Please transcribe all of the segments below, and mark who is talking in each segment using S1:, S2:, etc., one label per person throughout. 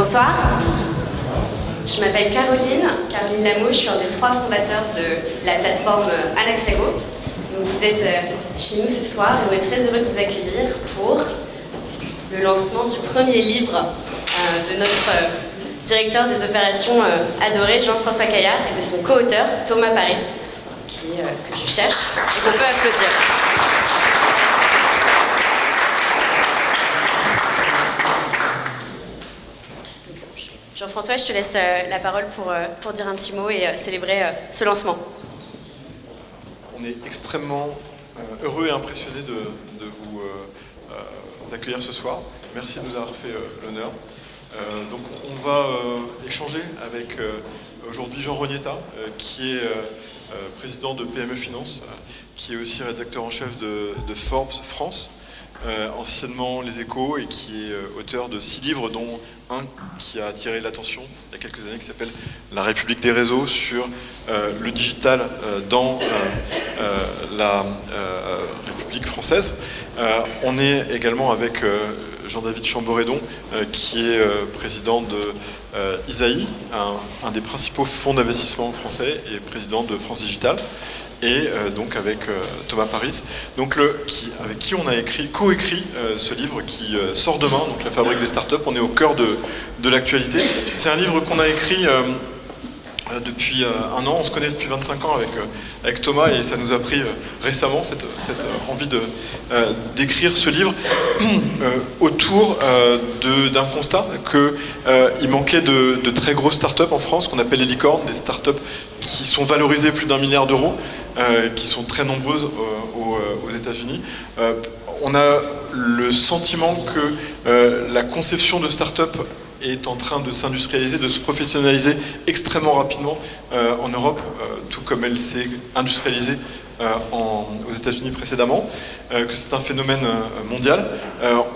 S1: Bonsoir, je m'appelle Caroline Lameau, je suis un des 3 fondateurs de la plateforme Anaxago. Donc vous êtes chez nous ce soir et on est très heureux de vous accueillir pour le lancement du premier livre de notre directeur des opérations adoré, Jean-François Caillard, et de son co-auteur, Thomas Paris, que je cherche et qu'on peut applaudir. Jean-François, je te laisse la parole pour dire un petit mot et célébrer ce lancement.
S2: On est extrêmement heureux et impressionnés de vous accueillir ce soir. Merci de nous avoir fait l'honneur. Donc on va échanger avec aujourd'hui Jean Rognetta, qui est président de PME Finance, qui est aussi rédacteur en chef de Forbes France, anciennement Les Échos, et qui est auteur de 6 livres, dont un qui a attiré l'attention il y a quelques années, qui s'appelle La République des réseaux, sur le digital dans la République française. On est également avec Jean-David Chamboredon, qui est président de Isaïe, un des principaux fonds d'investissement français, et président de France Digital. Et donc avec Thomas Paris, donc avec qui on a coécrit ce livre qui sort demain, donc La Fabrique des startups. On est au cœur de l'actualité. C'est un livre qu'on a écrit depuis un an. On se connaît depuis 25 ans avec Thomas, et ça nous a pris récemment cette envie d'écrire ce livre autour d'un constat qu'il manquait de très grosses startups en France, qu'on appelle les licornes, des startups qui sont valorisées plus d'1 milliard d'euros, qui sont très nombreuses aux États-Unis. On a le sentiment que la conception de start-up est en train de s'industrialiser, de se professionnaliser extrêmement rapidement en Europe, tout comme elle s'est industrialisée aux États-Unis précédemment, que c'est un phénomène mondial.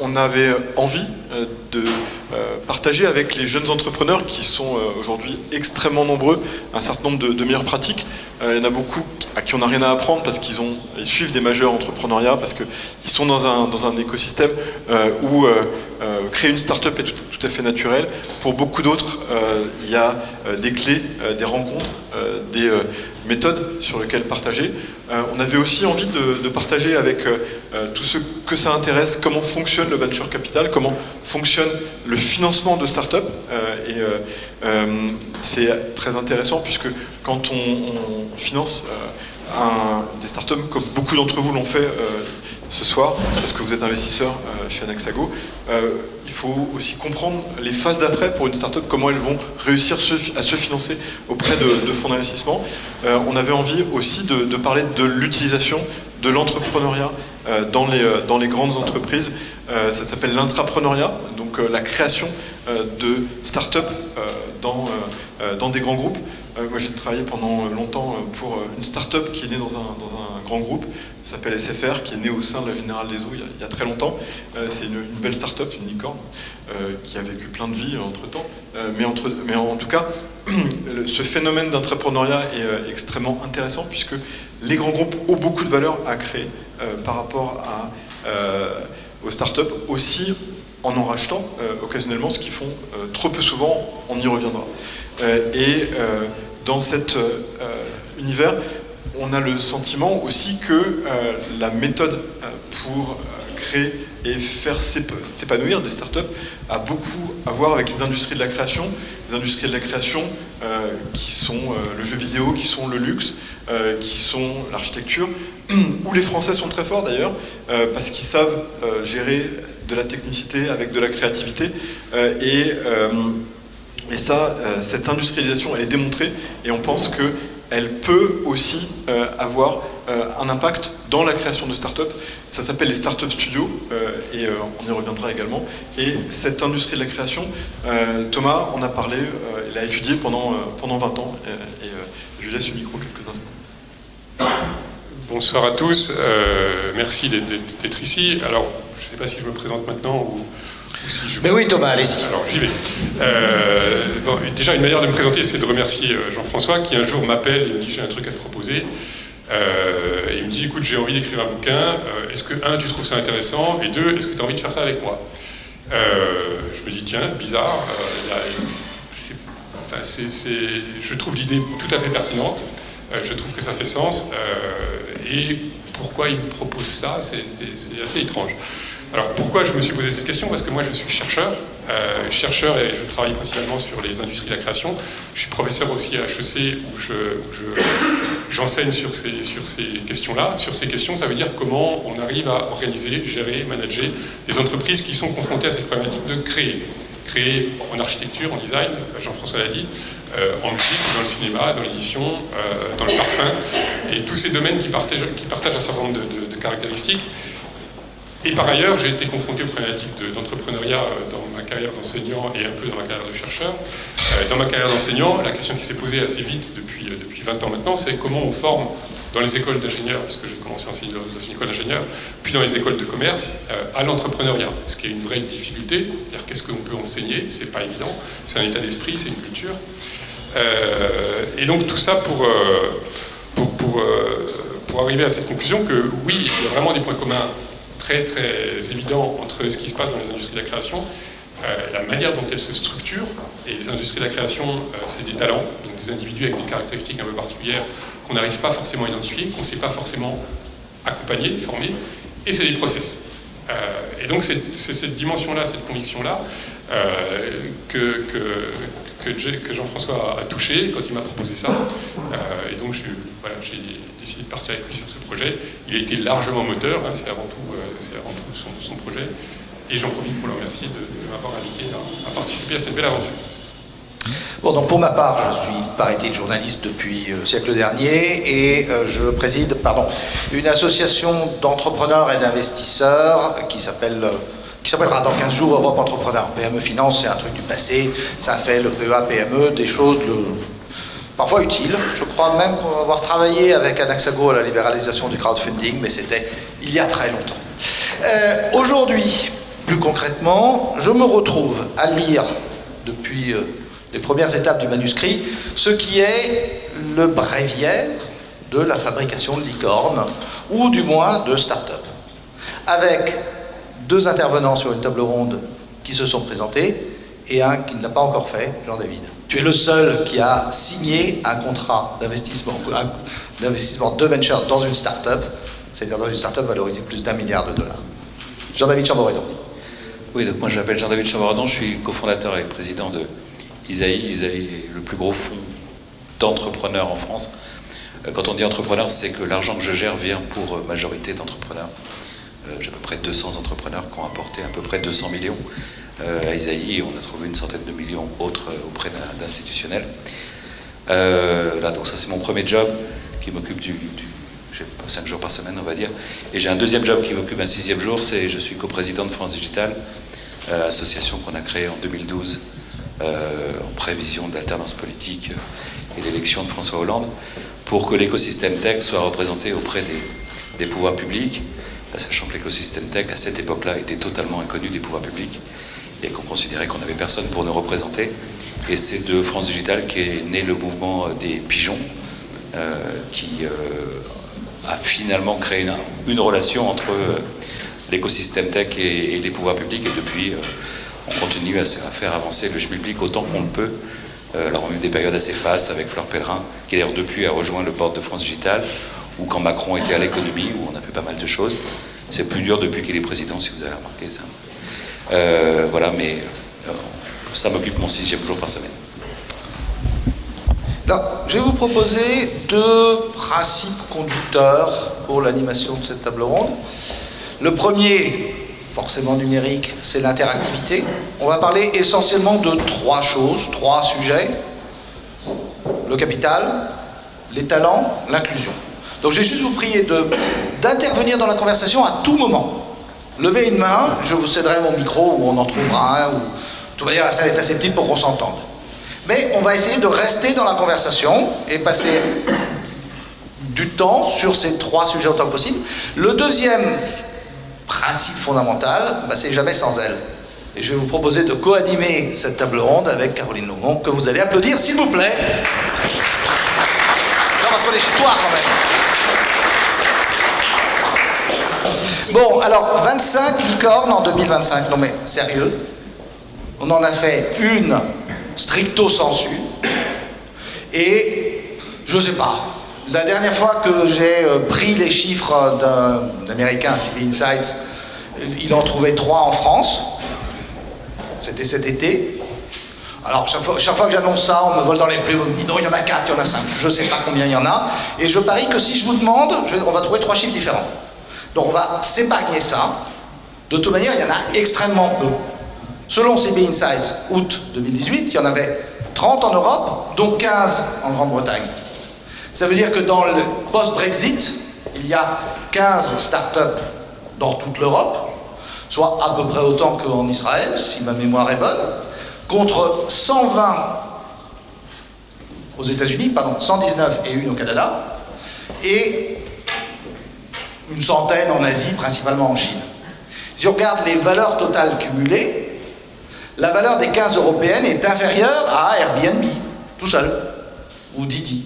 S2: On avait envie de partager avec les jeunes entrepreneurs, qui sont aujourd'hui extrêmement nombreux, un certain nombre de meilleures pratiques. Il y en a beaucoup à qui on n'a rien à apprendre parce qu'ils suivent des majeurs entrepreneuriat, parce qu'ils sont dans un écosystème où créer une start-up est tout à fait naturel. Pour beaucoup d'autres, il y a des clés, des rencontres, des méthodes sur lesquelles partager. On avait aussi envie de partager avec tous ceux que ça intéresse comment fonctionne le venture capital, comment fonctionne le financement de start-up. C'est très intéressant, puisque quand on finance des startups, comme beaucoup d'entre vous l'ont fait ce soir, parce que vous êtes investisseur chez Anaxago, il faut aussi comprendre les phases d'après pour une startup, comment elles vont réussir à se financer auprès de fonds d'investissement. On avait envie aussi de parler de l'utilisation de l'entrepreneuriat dans les grandes entreprises. Ça s'appelle l'intrapreneuriat, donc la création de start-up dans des grands groupes. Moi, j'ai travaillé pendant longtemps pour une start-up qui est née dans un grand groupe, qui s'appelle SFR, qui est née au sein de la Générale des Eaux il y a très longtemps. C'est une belle start-up, une licorne, qui a vécu plein de vies entre-temps. Mais en tout cas, ce phénomène d'entrepreneuriat est extrêmement intéressant, puisque les grands groupes ont beaucoup de valeur à créer par rapport aux start-up, aussi en rachetant occasionnellement, ce qu'ils font trop peu souvent. On y reviendra. Dans cet univers, on a le sentiment aussi que la méthode pour créer et faire s'épanouir des startups a beaucoup à voir avec les industries de la création. Les industries de la création qui sont le jeu vidéo, qui sont le luxe, qui sont l'architecture, où les Français sont très forts d'ailleurs, parce qu'ils savent gérer de la technicité avec de la créativité. Et ça, cette industrialisation, elle est démontrée, et on pense qu'elle peut aussi avoir un impact dans la création de start-up. Ça s'appelle les start-up studios, et on y reviendra également. Et cette industrie de la création, Thomas en a parlé, il a étudié pendant 20 ans, et je lui laisse le micro quelques instants.
S3: Bonsoir à tous, merci d'être ici. Alors, je ne sais pas si je me présente maintenant ou si je...
S4: Mais oui, Thomas, allez-y.
S3: Alors, j'y vais. Déjà, une manière de me présenter, c'est de remercier Jean-François, qui un jour m'appelle et me dit « j'ai un truc à te proposer ». Et il me dit « écoute, j'ai envie d'écrire un bouquin, est-ce que, 1, tu trouves ça intéressant, et 2, est-ce que tu as envie de faire ça avec moi ?» Je me dis, tiens, bizarre, je trouve l'idée tout à fait pertinente, je trouve que ça fait sens, et pourquoi il me propose ça, c'est assez étrange. Alors pourquoi je me suis posé cette question? Parce que moi je suis chercheur et je travaille principalement sur les industries de la création. Je suis professeur aussi à HEC où j'enseigne sur ces questions-là. Sur ces questions, ça veut dire comment on arrive à organiser, gérer, manager des entreprises qui sont confrontées à cette problématique de créer. Créer en architecture, en design, Jean-François l'a dit, en musique, dans le cinéma, dans l'édition, dans le parfum, et tous ces domaines qui partagent un certain nombre de caractéristiques. Et par ailleurs, j'ai été confronté aux problématiques d'entrepreneuriat dans ma carrière d'enseignant et un peu dans ma carrière de chercheur. Dans ma carrière d'enseignant, la question qui s'est posée assez vite depuis 20 ans maintenant, c'est comment on forme dans les écoles d'ingénieurs, parce que j'ai commencé à enseigner dans une école d'ingénieurs, puis dans les écoles de commerce, à l'entrepreneuriat, ce qui est une vraie difficulté. C'est-à-dire qu'est-ce qu'on peut enseigner, c'est pas évident, c'est un état d'esprit, c'est une culture. Et donc tout ça pour arriver à cette conclusion que oui, il y a vraiment des points communs très très évident entre ce qui se passe dans les industries de la création, la manière dont elles se structurent, et les industries de la création, c'est des talents, donc des individus avec des caractéristiques un peu particulières qu'on n'arrive pas forcément à identifier, qu'on ne sait pas forcément accompagner, former, et c'est des process. Et donc c'est cette dimension-là, cette conviction-là, que Jean-François a touché quand il m'a proposé ça. Et donc j'ai décidé de partir avec lui sur ce projet. Il a été largement moteur, hein, c'est avant tout son projet. Et j'en profite pour le remercier de m'avoir invité à participer à cette belle aventure.
S4: Bon, donc pour ma part, je suis, paraît-il, journaliste depuis le siècle dernier et je préside une association d'entrepreneurs et d'investisseurs qui s'appellera dans 15 jours Europe Entrepreneur. PME Finance, c'est un truc du passé, ça fait le PEA, PME, des choses parfois utiles. Je crois même avoir travaillé avec Anaxago à la libéralisation du crowdfunding, mais c'était il y a très longtemps. Aujourd'hui, plus concrètement, je me retrouve à lire depuis les premières étapes du manuscrit ce qui est le bréviaire de la fabrication de licornes, ou du moins de start-up, avec 2 intervenants sur une table ronde qui se sont présentés et un qui ne l'a pas encore fait, Jean-David. Tu es le seul qui a signé un contrat d'investissement de venture dans une start-up, c'est-à-dire dans une start-up valorisée plus d'1 milliard de dollars. Jean-David Chamboredon.
S5: Oui, donc moi je m'appelle Jean-David Chamboredon, je suis cofondateur et président de Isaïe. Isaïe est le plus gros fonds d'entrepreneurs en France. Quand on dit entrepreneur, c'est que l'argent que je gère vient pour majorité d'entrepreneurs. J'ai à peu près 200 entrepreneurs qui ont apporté à peu près 200 millions à Isaïe, et on a trouvé une centaine de millions autres auprès d'institutionnels. Là, donc ça c'est mon premier job qui m'occupe j'ai 5 jours par semaine, on va dire. Et j'ai un deuxième job qui m'occupe un 6e jour, c'est je suis coprésident de France Digital, association qu'on a créée en 2012 en prévision de l'alternance politique et l'élection de François Hollande, pour que l'écosystème tech soit représenté auprès des pouvoirs publics, sachant que l'écosystème tech, à cette époque-là, était totalement inconnu des pouvoirs publics, et qu'on considérait qu'on n'avait personne pour nous représenter. Et c'est de France Digital qu'est né le mouvement des pigeons, qui a finalement créé une relation entre l'écosystème tech et les pouvoirs publics, et depuis, on continue à faire avancer le schmilblick autant qu'on le peut. Alors on a eu des périodes assez fastes avec Fleur Pellerin, qui d'ailleurs depuis a rejoint le board de France Digital, ou quand Macron était à l'économie, où on a fait pas mal de choses. C'est plus dur depuis qu'il est président, si vous avez remarqué ça. Voilà, mais ça m'occupe mon 6e jour par semaine.
S4: Alors, je vais vous proposer 2 principes conducteurs pour l'animation de cette table ronde. Le premier, forcément numérique, c'est l'interactivité. On va parler essentiellement de 3 choses, 3 sujets. Le capital, les talents, l'inclusion. Donc je vais juste vous prier d'intervenir dans la conversation à tout moment. Levez une main, je vous céderai mon micro, ou on en trouvera un, ou... De toute manière, la salle est assez petite pour qu'on s'entende. Mais on va essayer de rester dans la conversation et passer du temps sur ces 3 sujets autant que possible. Le deuxième principe fondamental, c'est jamais sans elle. Et je vais vous proposer de co-animer cette table ronde avec Caroline Laumon, que vous allez applaudir, s'il vous plaît. Non, parce qu'on est chez toi quand même. Bon, alors, 25 licornes en 2025. Non mais, sérieux? On en a fait une stricto sensu. Et je sais pas. La dernière fois que j'ai pris les chiffres d'un Américain, CB Insights, il en trouvait 3 en France. C'était cet été. Alors, chaque fois que j'annonce ça, on me vole dans les plumes, on me dit non, il y en a 4, il y en a 5, je ne sais pas combien il y en a. Et je parie que si je vous demande, on va trouver 3 chiffres différents. Donc, on va s'épargner ça. De toute manière, il y en a extrêmement peu. Selon CB Insights, août 2018, il y en avait 30 en Europe, dont 15 en Grande-Bretagne. Ça veut dire que dans le post-Brexit, il y a 15 startups dans toute l'Europe, soit à peu près autant qu'en Israël, si ma mémoire est bonne, contre 120 aux États-Unis, 119 et une au Canada, et une centaine en Asie, principalement en Chine. Si on regarde les valeurs totales cumulées, la valeur des 15 européennes est inférieure à Airbnb, tout seul, ou Didi.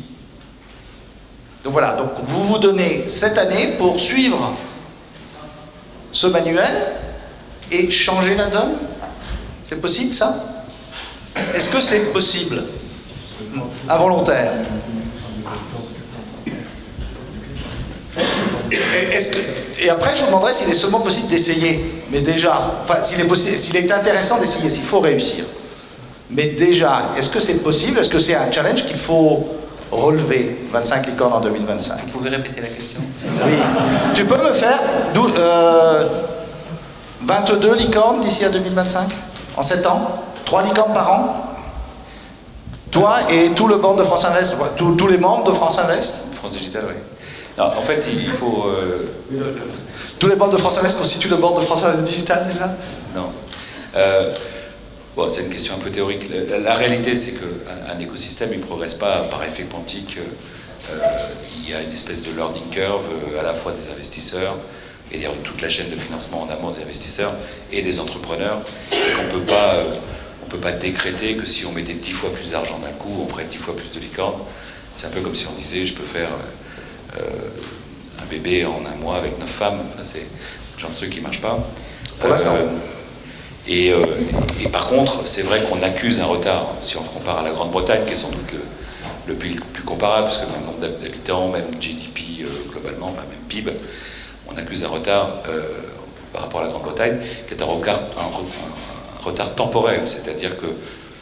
S4: Donc voilà, donc vous vous donnez cette année pour suivre ce manuel et changer la donne. C'est possible ça? Est-ce que c'est possible? Involontaire. Et après, je vous demanderai s'il est seulement possible d'essayer. Mais déjà, enfin, s'il est intéressant d'essayer, s'il faut réussir. Mais déjà, est-ce que c'est possible? Est-ce que c'est un challenge qu'il faut relever? 25 licornes en 2025.
S5: Vous pouvez répéter la question?
S4: Oui. Tu peux me faire 22 licornes d'ici à 2025? En 7 ans? 3 licornes par an? Toi et tout le board de France Invest, tous les membres de France Invest?
S5: France Digital, oui. Non, en fait, il faut...
S4: Tous les boards de France Invest constituent le board de France Digital, c'est ça?
S5: Non. Bon, c'est une question un peu théorique. La réalité, c'est qu'un écosystème, il ne progresse pas par effet quantique. Il y a une espèce de learning curve à la fois des investisseurs et d'ailleurs toute la chaîne de financement en amont des investisseurs et des entrepreneurs. Et qu'on ne peut pas décréter que si on mettait 10 fois plus d'argent d'un coup, on ferait 10 fois plus de licornes. C'est un peu comme si on disait je peux faire un bébé en un mois avec 9 femmes. Enfin, c'est le genre de truc qui ne marche pas.
S4: Pour l'instant.
S5: Et par contre, c'est vrai qu'on accuse un retard. Si on se compare à la Grande-Bretagne, qui est sans doute le pays le plus comparable, parce que même nombre d'habitants, même GDP globalement, enfin même PIB, on accuse un retard par rapport à la Grande-Bretagne, qui est un retard temporel, c'est-à-dire que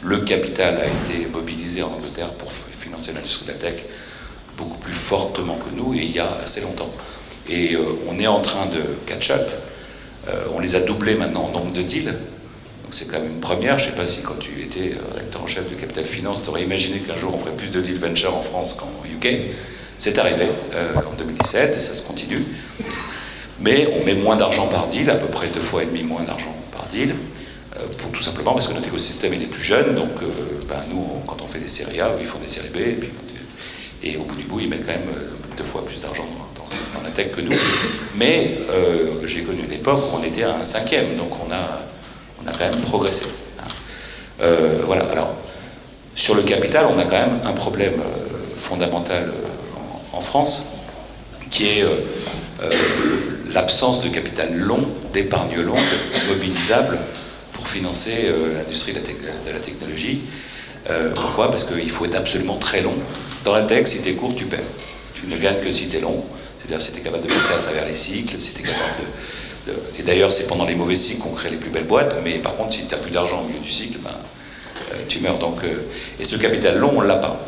S5: le capital a été mobilisé en Angleterre pour financer l'industrie de la tech beaucoup plus fortement que nous, et il y a assez longtemps. Et on est en train de catch-up. On les a doublés maintenant en nombre de deals. Donc c'est quand même une première. Je ne sais pas si quand tu étais rédacteur en chef de Capital Finance, tu aurais imaginé qu'un jour on ferait plus de deals venture en France qu'en UK. C'est arrivé en 2017 et ça se continue. Mais on met moins d'argent par deal, à peu près 2,5 fois moins d'argent par deal, tout simplement parce que notre écosystème est plus jeune. Donc nous, quand on fait des séries A, ils font des séries B. Et au bout du bout, ils mettent quand même 2 fois plus d'argent dans la tech que nous. Mais j'ai connu une époque où on était à un 5e, donc on a quand même progressé. Voilà, alors, sur le capital, on a quand même un problème fondamental en France, qui est l'absence de capital long, d'épargne longue, mobilisable pour financer l'industrie de la technologie. Pourquoi? Parce qu'il faut être absolument très long. Dans la tech, si tu es court, tu perds. Tu ne gagnes que si tu es long. C'est-à-dire si tu es capable de passer à travers les cycles, si tu es capable Et d'ailleurs, c'est pendant les mauvais cycles qu'on crée les plus belles boîtes, mais par contre, si tu n'as plus d'argent au milieu du cycle, tu meurs. Donc, et ce capital long, on ne l'a pas.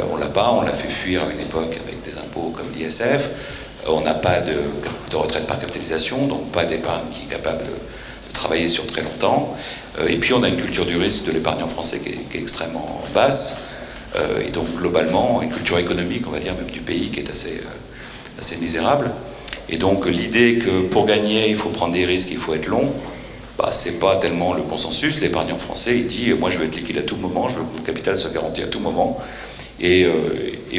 S5: On l'a fait fuir à une époque avec des impôts comme l'ISF. On n'a pas de retraite par capitalisation, donc pas d'épargne qui est capable de travailler sur très longtemps. Et puis on a une culture du risque de l'épargnant français qui est extrêmement basse. Et donc globalement, une culture économique, on va dire, même du pays, qui est assez misérable. Et donc l'idée que pour gagner, il faut prendre des risques, il faut être long, c'est pas tellement le consensus. L'épargnant français, il dit, moi je veux être liquide à tout moment, je veux que mon capital soit garanti à tout moment. Et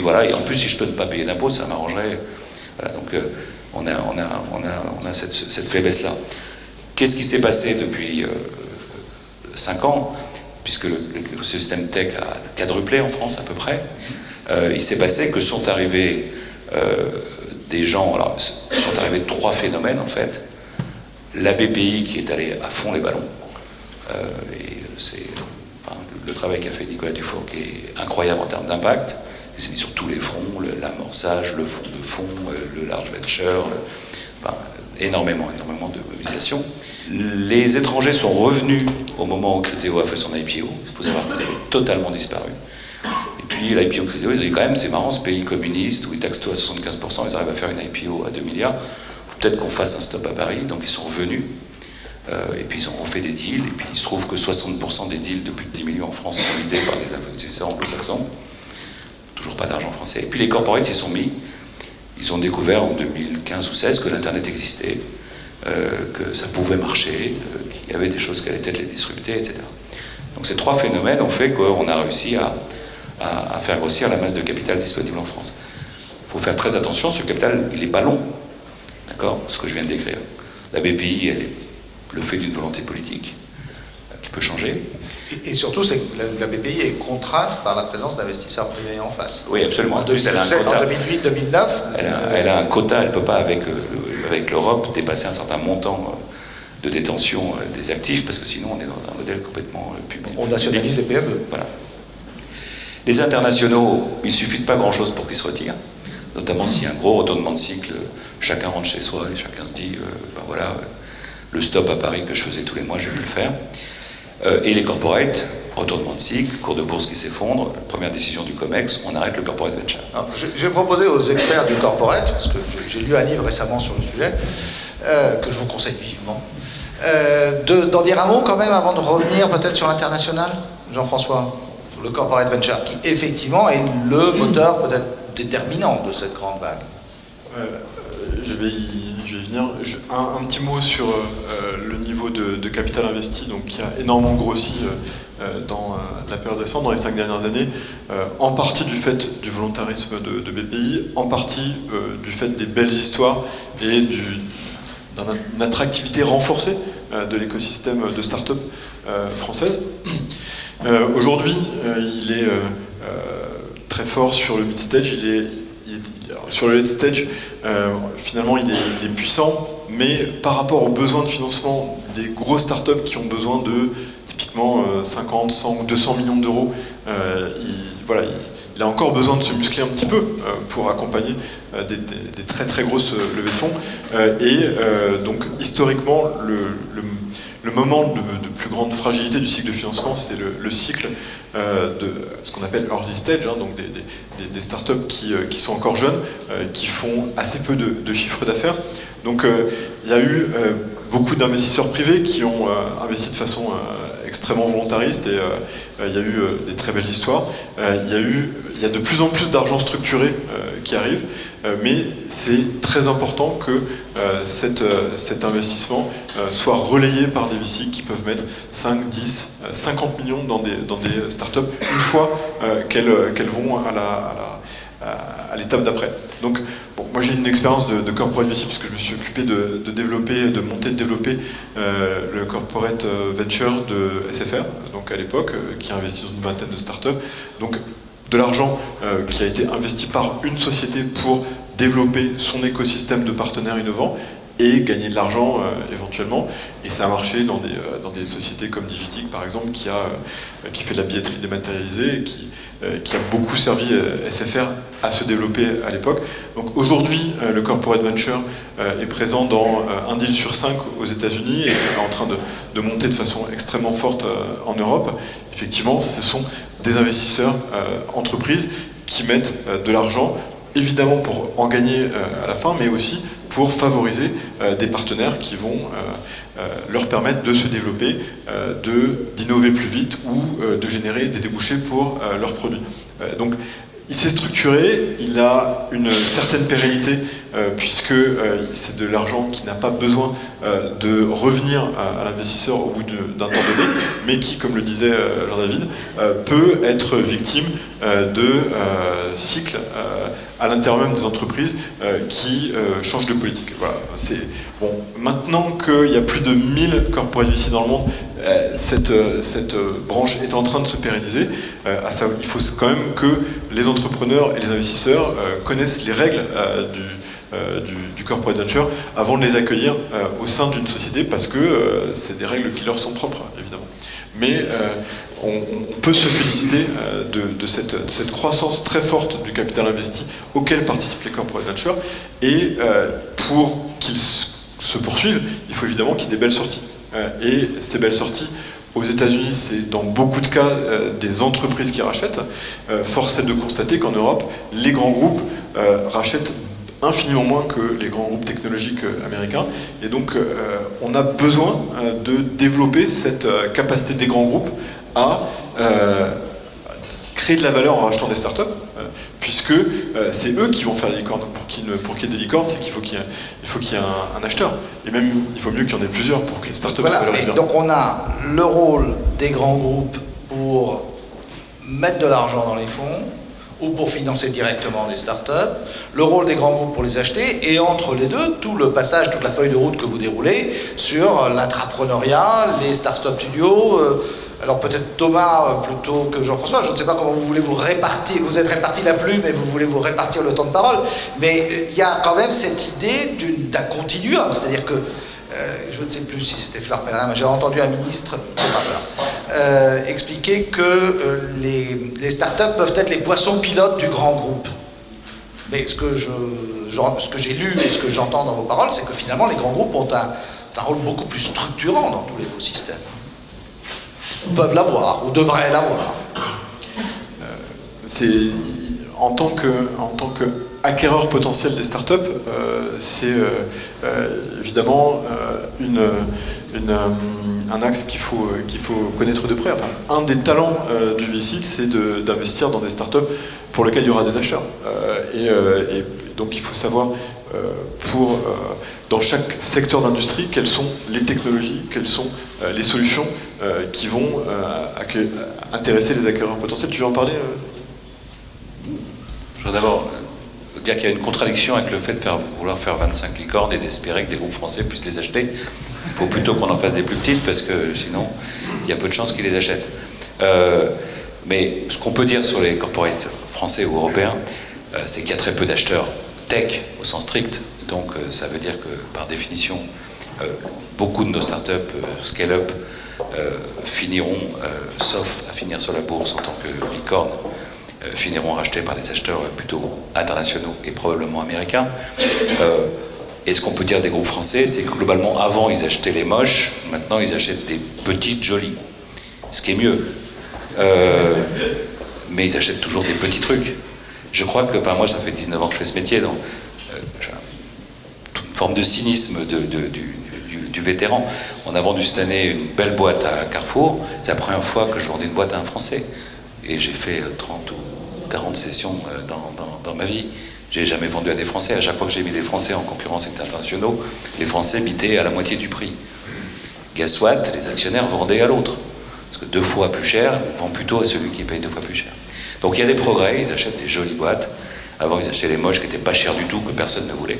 S5: voilà, et en plus, si je peux ne pas payer d'impôts, ça m'arrangerait. Voilà, donc on a cette faiblesse-là. Qu'est-ce qui s'est passé depuis 5 ans, puisque le système tech a quadruplé en France à peu près? Il s'est passé que sont arrivés des gens, alors sont arrivés 3 phénomènes en fait. La BPI qui est allée à fond les ballons, Et c'est le travail qu'a fait Nicolas Dufour qui est incroyable en termes d'impact. Il s'est mis sur tous les fronts, l'amorçage, le fonds de fonds, le large venture, énormément de mobilisation. Les étrangers sont revenus au moment où Criteo a fait son IPO. Il faut savoir qu'ils avaient totalement disparu. Et puis l'IPO de Criteo, ils ont dit quand même, c'est marrant, ce pays communiste où ils taxent tout à 75%, ils arrivent à faire une IPO à 2 milliards. Peut-être qu'on fasse un stop à Paris. Donc ils sont revenus. Et puis ils ont refait des deals. Et puis il se trouve que 60% des deals de plus de 10 millions en France sont lidés par des investisseurs anglo-saxons. Toujours pas d'argent français. Et puis les corporates s'y sont mis. Ils ont découvert en 2015 ou 16 que l'Internet existait, que ça pouvait marcher, qu'il y avait des choses qui allaient peut-être les disrupter, etc. Donc ces trois phénomènes ont fait qu'on a réussi à faire grossir la masse de capital disponible en France. Il faut faire très attention, ce capital, il n'est pas long. D'accord ? Ce que je viens de décrire. La BPI, elle est le fait d'une volonté politique qui peut changer.
S4: Et surtout, c'est que la BPI est contrainte par la présence d'investisseurs privés en face.
S5: Oui, absolument.
S4: En 2007, en 2008-2009...
S5: Elle a un quota, elle ne peut pas, avec l'Europe, dépasser un certain montant de détention des actifs, parce que sinon on est dans un modèle complètement public.
S4: On nationalise les PME.
S5: Voilà. Les internationaux, il ne suffit de pas grand-chose pour qu'ils se retirent, notamment s'il y a un gros retournement de cycle, chacun rentre chez soi et chacun se dit, voilà, le stop à Paris que je faisais tous les mois, je vais plus le faire. Et les corporates, retournement de cycle, cours de bourse qui s'effondre, première décision du COMEX, on arrête le corporate venture.
S4: Alors, je vais proposer aux experts du corporate, parce que j'ai lu un livre récemment sur le sujet, que je vous conseille vivement, d'en dire un mot quand même avant de revenir peut-être sur l'international, Jean-François, sur le corporate venture, qui effectivement est le moteur peut-être déterminant de cette grande vague.
S2: Je vais y venir. Un petit mot sur le niveau de capital investi, donc, qui a énormément grossi dans la période récente, dans les 5 dernières années, en partie du fait du volontarisme de BPI, en partie du fait des belles histoires et d'une attractivité renforcée de l'écosystème de start-up française. Aujourd'hui, il est très fort sur le mid-stage, sur le late stage, finalement il est puissant, mais par rapport aux besoins de financement des grosses startups qui ont besoin de typiquement 50, 100 ou 200 millions d'euros, il a encore besoin de se muscler un petit peu pour accompagner des très très grosses levées de fonds. Donc historiquement, le moment de plus grande fragilité du cycle de financement, c'est le cycle de ce qu'on appelle early stage, donc des startups qui sont encore jeunes, qui font assez peu de chiffre d'affaires. Donc il y a eu beaucoup d'investisseurs privés qui ont investi de façon extrêmement volontariste, et il y a eu des très belles histoires. Il y a de plus en plus d'argent structuré qui arrive, mais c'est très important que cet investissement soit relayé par des VC qui peuvent mettre 5, 10, 50 millions dans des startups une fois qu'elles vont à l'étape d'après. Donc, moi j'ai une expérience de corporate VC puisque je me suis occupé de développer le corporate venture de SFR, donc à l'époque, qui a investi dans une vingtaine de startups. Donc, de l'argent qui a été investi par une société pour développer son écosystème de partenaires innovants et gagner de l'argent éventuellement. Et ça a marché dans des sociétés comme Digitic, par exemple, qui fait de la billetterie dématérialisée et qui a beaucoup servi SFR à se développer à l'époque. Donc aujourd'hui, le corporate venture est présent dans un deal sur 5 aux États-Unis et c'est en train de monter de façon extrêmement forte en Europe. Effectivement, ce sont des investisseurs entreprises qui mettent de l'argent, évidemment pour en gagner à la fin, mais aussi pour favoriser des partenaires qui vont leur permettre de se développer, d'innover plus vite ou de générer des débouchés pour leurs produits. Donc il s'est structuré, il a une certaine pérennité puisque c'est de l'argent qui n'a pas besoin de revenir à l'investisseur au bout d'un temps donné, mais qui, comme le disait Jean-David, peut être victime de cycles à l'intérieur même des entreprises qui changent de politique. Voilà. Maintenant qu'il y a plus de 1000 corporate VC dans le monde, cette branche est en train de se pérenniser. Il faut quand même que les entrepreneurs et les investisseurs connaissent les règles du corporate venture avant de les accueillir au sein d'une société, parce que c'est des règles qui leur sont propres, évidemment. Mais on peut se féliciter de cette croissance très forte du capital investi auquel participent les corporate ventures, et pour qu'ils se poursuivent, il faut évidemment qu'il y ait des belles sorties. Et ces belles sorties, aux États-Unis, c'est dans beaucoup de cas des entreprises qui rachètent. Force est de constater qu'en Europe, les grands groupes rachètent infiniment moins que les grands groupes technologiques américains. Et donc, on a besoin de développer cette capacité des grands groupes à créer de la valeur en rachetant des startups, puisque c'est eux qui vont faire les licornes. Pour qu'il y ait des licornes, c'est qu'il faut qu'il y ait un acheteur. Et même, il faut mieux qu'il y en ait plusieurs pour que les startups
S4: voilà,
S2: soient valorisées.
S4: donc on a le rôle des grands groupes pour mettre de l'argent dans les fonds, ou pour financer directement des startups, le rôle des grands groupes pour les acheter, et entre les deux, tout le passage, toute la feuille de route que vous déroulez sur l'intrapreneuriat, les start-up studios. Alors peut-être Thomas plutôt que Jean-François, je ne sais pas comment vous voulez vous répartir, vous êtes réparti la plume et vous voulez vous répartir le temps de parole, mais il y a quand même cette idée d'un continuum, c'est-à-dire que je ne sais plus si c'était Fleur Pellerin, mais j'ai entendu un ministre, expliquer que les startups peuvent être les poissons pilotes du grand groupe. Mais ce que j'ai lu et ce que j'entends dans vos paroles, c'est que finalement les grands groupes ont un rôle beaucoup plus structurant dans tout l'écosystème. Peuvent l'avoir, ou devraient l'avoir.
S2: C'est en tant que acquéreur potentiel des startups, c'est évidemment un axe qu'il faut connaître de près. Enfin, un des talents du VC, c'est d'investir dans des startups pour lesquelles il y aura des acheteurs. Et donc il faut savoir dans chaque secteur d'industrie quelles sont les technologies, quelles sont les solutions qui vont intéresser les acquéreurs potentiels. Tu veux en parler
S5: Je voudrais d'abord dire qu'il y a une contradiction avec le fait de vouloir faire 25 licornes et d'espérer que des groupes français puissent les acheter. Il faut plutôt qu'on en fasse des plus petites, parce que sinon, il y a peu de chances qu'ils les achètent. Mais ce qu'on peut dire sur les corporates français ou européens, c'est qu'il y a très peu d'acheteurs tech au sens strict. Donc ça veut dire que, par définition, beaucoup de nos startups scale-up finiront, sauf à finir sur la bourse en tant que licorne, finiront rachetés par des acheteurs plutôt internationaux et probablement américains. Et ce qu'on peut dire des groupes français, c'est que globalement, avant, ils achetaient les moches, maintenant, ils achètent des petites jolies. Ce qui est mieux. Mais ils achètent toujours des petits trucs. Je crois que, moi, ça fait 19 ans que je fais ce métier, donc j'ai une forme de cynisme du vétéran. On a vendu cette année une belle boîte à Carrefour. C'est la première fois que je vendais une boîte à un Français. Et j'ai fait 30 ou 40 sessions dans ma vie. J'ai jamais vendu à des Français. À chaque fois que j'ai mis des Français en concurrence avec des internationaux, les Français bitaient à la moitié du prix. Guess what? Les actionnaires vendaient à l'autre. Parce que 2 fois plus cher, on vend plutôt à celui qui paye 2 fois plus cher. Donc il y a des progrès, ils achètent des jolies boîtes. Avant, ils achetaient les moches qui n'étaient pas chères du tout, que personne ne voulait.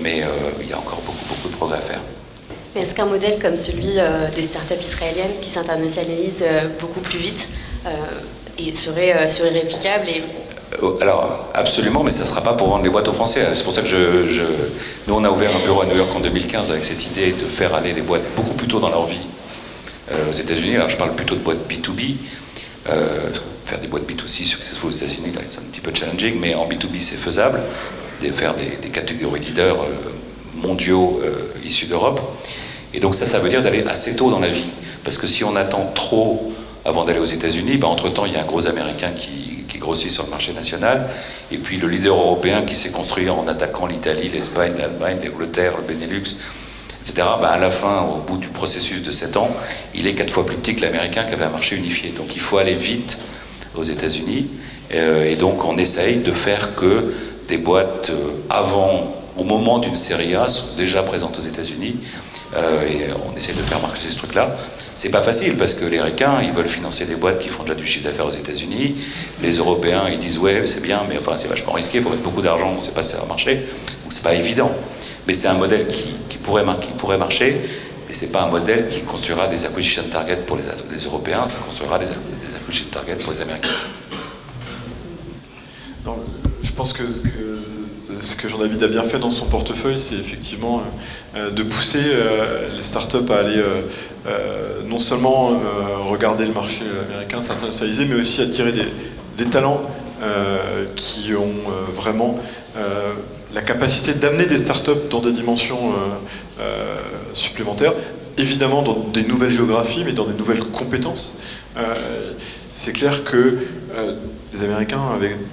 S5: Mais il y a encore beaucoup de progrès à faire.
S1: Mais est-ce qu'un modèle comme celui des startups israéliennes qui s'internationalisent beaucoup plus vite et serait réplicable
S5: Alors, absolument, mais ça ne sera pas pour vendre les boîtes aux Français. C'est pour ça que nous, on a ouvert un bureau à New York en 2015 avec cette idée de faire aller les boîtes beaucoup plus tôt dans leur vie aux États-Unis. Alors, je parle plutôt de boîtes B2B. Faire des boîtes B2C successful aux États-Unis, c'est un petit peu challenging, mais en B2B, c'est faisable. De faire des catégories leaders mondiaux issus d'Europe. Et donc ça veut dire d'aller assez tôt dans la vie. Parce que si on attend trop avant d'aller aux États-Unis, entre-temps, il y a un gros Américain qui grossit sur le marché national, et puis le leader européen qui s'est construit en attaquant l'Italie, l'Espagne, l'Allemagne, l'Angleterre, le Benelux, etc. À la fin, au bout du processus de 7 ans, il est 4 fois plus petit que l'Américain qui avait un marché unifié. Donc il faut aller vite aux États-Unis, et donc on essaye de faire que des boîtes au moment d'une série A, sont déjà présentes aux États-Unis, et on essaie de faire marcher ce truc-là. C'est pas facile, parce que les Américains, ils veulent financer des boîtes qui font déjà du chiffre d'affaires aux États-Unis. Les Européens, ils disent ouais, c'est bien, mais c'est vachement risqué, il faut mettre beaucoup d'argent, on ne sait pas si ça va marcher. Donc c'est pas évident. Mais c'est un modèle qui pourrait marcher, mais c'est pas un modèle qui construira des acquisition targets pour les Européens, ça construira des acquisition targets pour les Américains.
S2: Non, je pense que ce que Jean-David a bien fait dans son portefeuille, c'est effectivement de pousser les startups à aller non seulement regarder le marché américain, s'internationaliser, mais aussi attirer des talents qui ont vraiment la capacité d'amener des startups dans des dimensions supplémentaires, évidemment dans des nouvelles géographies, mais dans des nouvelles compétences. C'est clair que les Américains,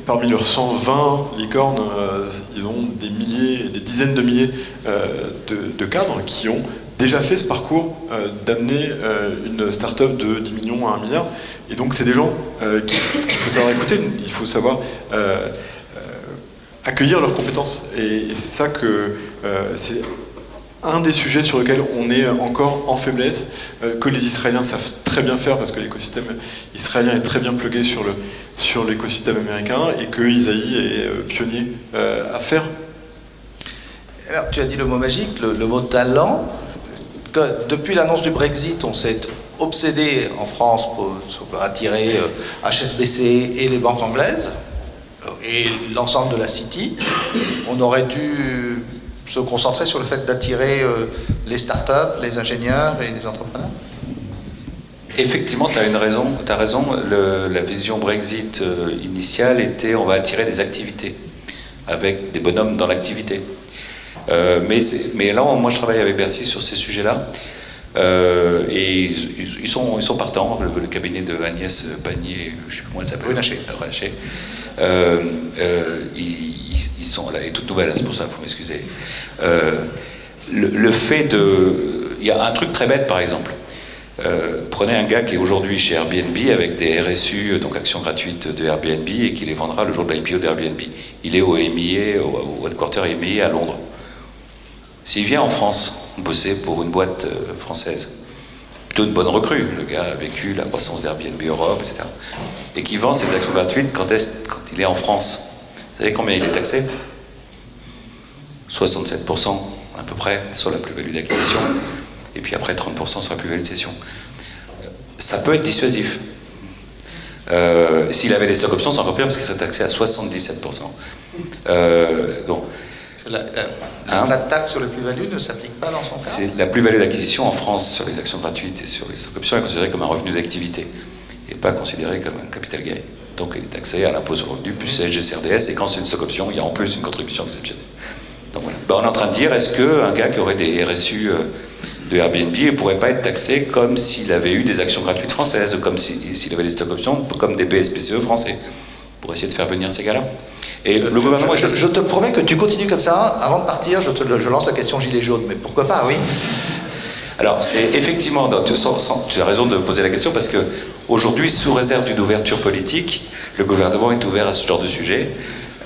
S2: parmi leurs 120 licornes, ils ont des milliers, des dizaines de milliers de cadres qui ont déjà fait ce parcours d'amener une start-up de 10 millions à 1 milliard. Et donc c'est des gens qu'il faut savoir écouter, il faut savoir accueillir leurs compétences. Et c'est ça que c'est un des sujets sur lesquels on est encore en faiblesse, que les Israéliens savent très bien faire parce que l'écosystème israélien est très bien plugué sur l'écosystème américain et que Isaïe est pionnier à faire.
S4: Alors tu as dit le mot magique, le mot talent. Depuis l'annonce du Brexit, on s'est obsédé en France pour attirer HSBC et les banques anglaises et l'ensemble de la City. On aurait dû se concentrer sur le fait d'attirer les startups, les ingénieurs et les entrepreneurs.
S5: Effectivement, tu as raison. La vision Brexit initiale était on va attirer des activités, avec des bonhommes dans l'activité. Mais là, moi, je travaille avec Bercy sur ces sujets-là. Et ils sont partants. Le cabinet de Agnès Pannier, je ne sais plus comment elle s'appelle. Runacher. Ils sont là, et toute nouvelle, c'est pour ça, il faut m'excuser. Le fait de... Il y a un truc très bête, par exemple. Prenez un gars qui est aujourd'hui chez Airbnb avec des RSU, donc actions gratuites de Airbnb, et qui les vendra le jour de l'IPO d'Airbnb. Il est au MIA, au headquarter MIA à Londres. S'il vient en France bosser pour une boîte française, plutôt une bonne recrue, le gars a vécu la croissance d'Airbnb Europe, etc., et qui vend ses actions gratuites quand il est en France, vous savez combien il est taxé ? 67% à peu près sur la plus-value d'acquisition, et puis après 30% sur la plus-value de cession. Ça peut être dissuasif. S'il avait les stock options, c'est encore pire parce qu'il serait taxé à 77%. Bon.
S4: La taxe sur la plus-value ne s'applique pas dans son cas.
S5: La plus-value d'acquisition en France sur les actions gratuites et sur les stock options est considérée comme un revenu d'activité et pas considérée comme un capital gain. Donc il est taxé à l'impôt sur le revenu plus CSG CRDS, et quand c'est une stock option, il y a en plus une contribution exceptionnelle. Donc voilà. On est en train de dire, est-ce qu'un gars qui aurait des RSU de Airbnb ne pourrait pas être taxé comme s'il avait eu des actions gratuites françaises, ou comme s'il avait des stock options, comme des BSPCE français, pour essayer de faire venir ces gars-là. Et le gouvernement...
S4: Je te promets que tu continues comme ça. Avant de partir, je lance la question gilet jaune, mais pourquoi pas, oui.
S5: Alors, c'est effectivement... Tu as raison de poser la question, parce que aujourd'hui, sous réserve d'une ouverture politique, le gouvernement est ouvert à ce genre de sujet.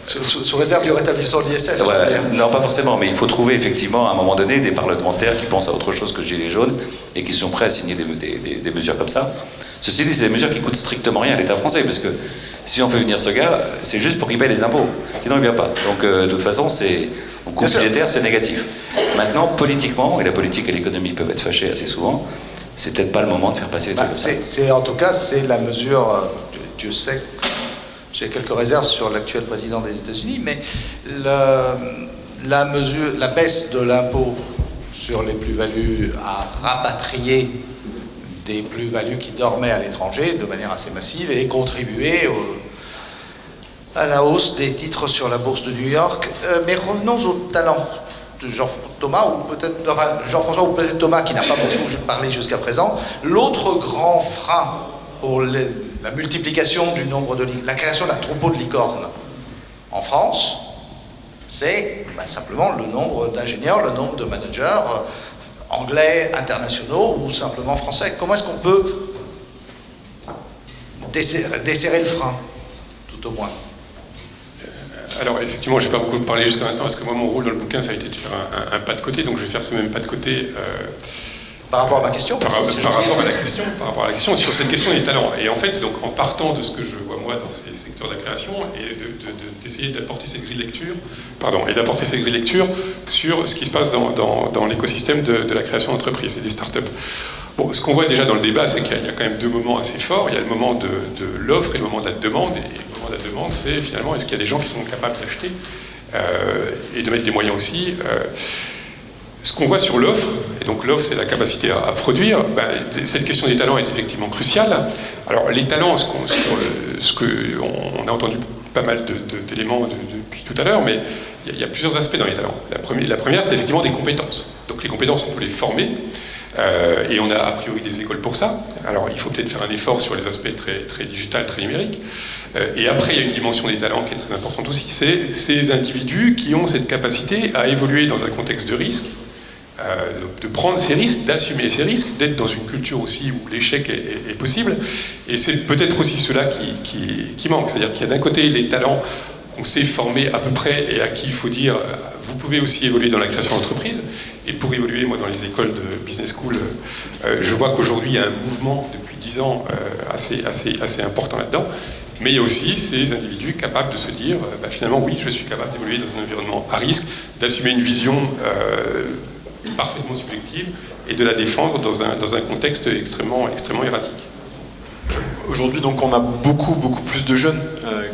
S4: Sous réserve du rétablissement de l'ISF.
S5: Ouais, non, pas forcément, mais il faut trouver effectivement à un moment donné des parlementaires qui pensent à autre chose que gilet jaune et qui sont prêts à signer des mesures comme ça. Ceci dit, c'est des mesures qui coûtent strictement rien à l'État français, parce que si on fait venir ce gars, c'est juste pour qu'il paye les impôts, sinon il ne vient pas. Donc de toute façon, au coût budgétaire, c'est négatif. Maintenant, politiquement, et la politique et l'économie peuvent être fâchés assez souvent, c'est peut-être pas le moment de faire passer les trucs comme ça.
S4: En tout cas, c'est la mesure, Dieu sait que j'ai quelques réserves sur l'actuel président des États-Unis, mais la baisse de l'impôt sur les plus-values a rapatrié des plus-values qui dormaient à l'étranger de manière assez massive et contribué à la hausse des titres sur la bourse de New York. Mais revenons au talent de Jean-François ou peut-être Thomas, qui n'a pas beaucoup parlé jusqu'à présent. L'autre grand frein pour la multiplication du nombre la création d'un troupeau de licornes en France, c'est simplement le nombre d'ingénieurs, le nombre de managers anglais, internationaux ou simplement français. Comment est-ce qu'on peut desserrer le frein, tout au moins?
S3: Alors effectivement, je n'ai pas beaucoup parlé jusqu'à maintenant, parce que moi mon rôle dans le bouquin, ça a été de faire un pas de côté, donc je vais faire ce même pas de côté.
S4: Par rapport à ma question,
S3: par rapport à la question, sur cette question des talents. Et en fait, donc, en partant de ce que je vois moi dans ces secteurs de la création, et d'essayer d'apporter cette grille de lecture, sur ce qui se passe dans l'écosystème de la création d'entreprises et des startups. Bon, ce qu'on voit déjà dans le débat, c'est qu'il y a quand même deux moments assez forts. Il y a le moment de l'offre et le moment de la demande. Et le moment de la demande, c'est finalement, est-ce qu'il y a des gens qui sont capables d'acheter et de mettre des moyens aussi. Ce qu'on voit sur l'offre, et donc l'offre c'est la capacité à produire, cette question des talents est effectivement cruciale. Alors les talents, on a entendu pas mal d'éléments depuis tout à l'heure, mais il y a plusieurs aspects dans les talents. La première, c'est effectivement des compétences. Donc les compétences, on peut les former, et on a a priori des écoles pour ça. Alors il faut peut-être faire un effort sur les aspects très, très digital, très numériques. Et après, il y a une dimension des talents qui est très importante aussi, c'est ces individus qui ont cette capacité à évoluer dans un contexte de risque, de prendre ces risques, d'assumer ces risques, d'être dans une culture aussi où l'échec est possible. Et c'est peut-être aussi cela qui manque. C'est-à-dire qu'il y a d'un côté les talents qu'on sait former à peu près et à qui il faut dire vous pouvez aussi évoluer dans la création d'entreprise. Et pour évoluer, moi dans les écoles de business school, je vois qu'aujourd'hui il y a un mouvement depuis 10 ans assez important là-dedans. Mais il y a aussi ces individus capables de se dire finalement oui, je suis capable d'évoluer dans un environnement à risque, d'assumer une vision parfaitement subjective et de la défendre dans un contexte extrêmement erratique.
S2: Aujourd'hui, donc, on a beaucoup plus de jeunes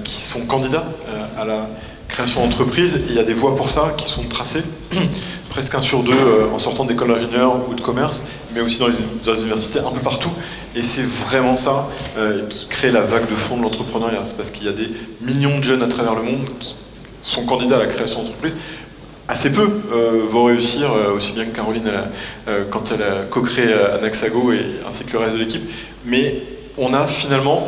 S2: qui sont candidats à la création d'entreprise. Il y a des voies pour ça qui sont tracées, presque 1 sur 2 en sortant d'école d'ingénieur ou de commerce, mais aussi dans les universités, un peu partout. Et c'est vraiment ça qui crée la vague de fond de l'entrepreneuriat. C'est parce qu'il y a des millions de jeunes à travers le monde qui sont candidats à la création d'entreprise. Assez peu vont réussir, aussi bien que Caroline quand elle a co-créé Anaxago ainsi que le reste de l'équipe. Mais on n'a finalement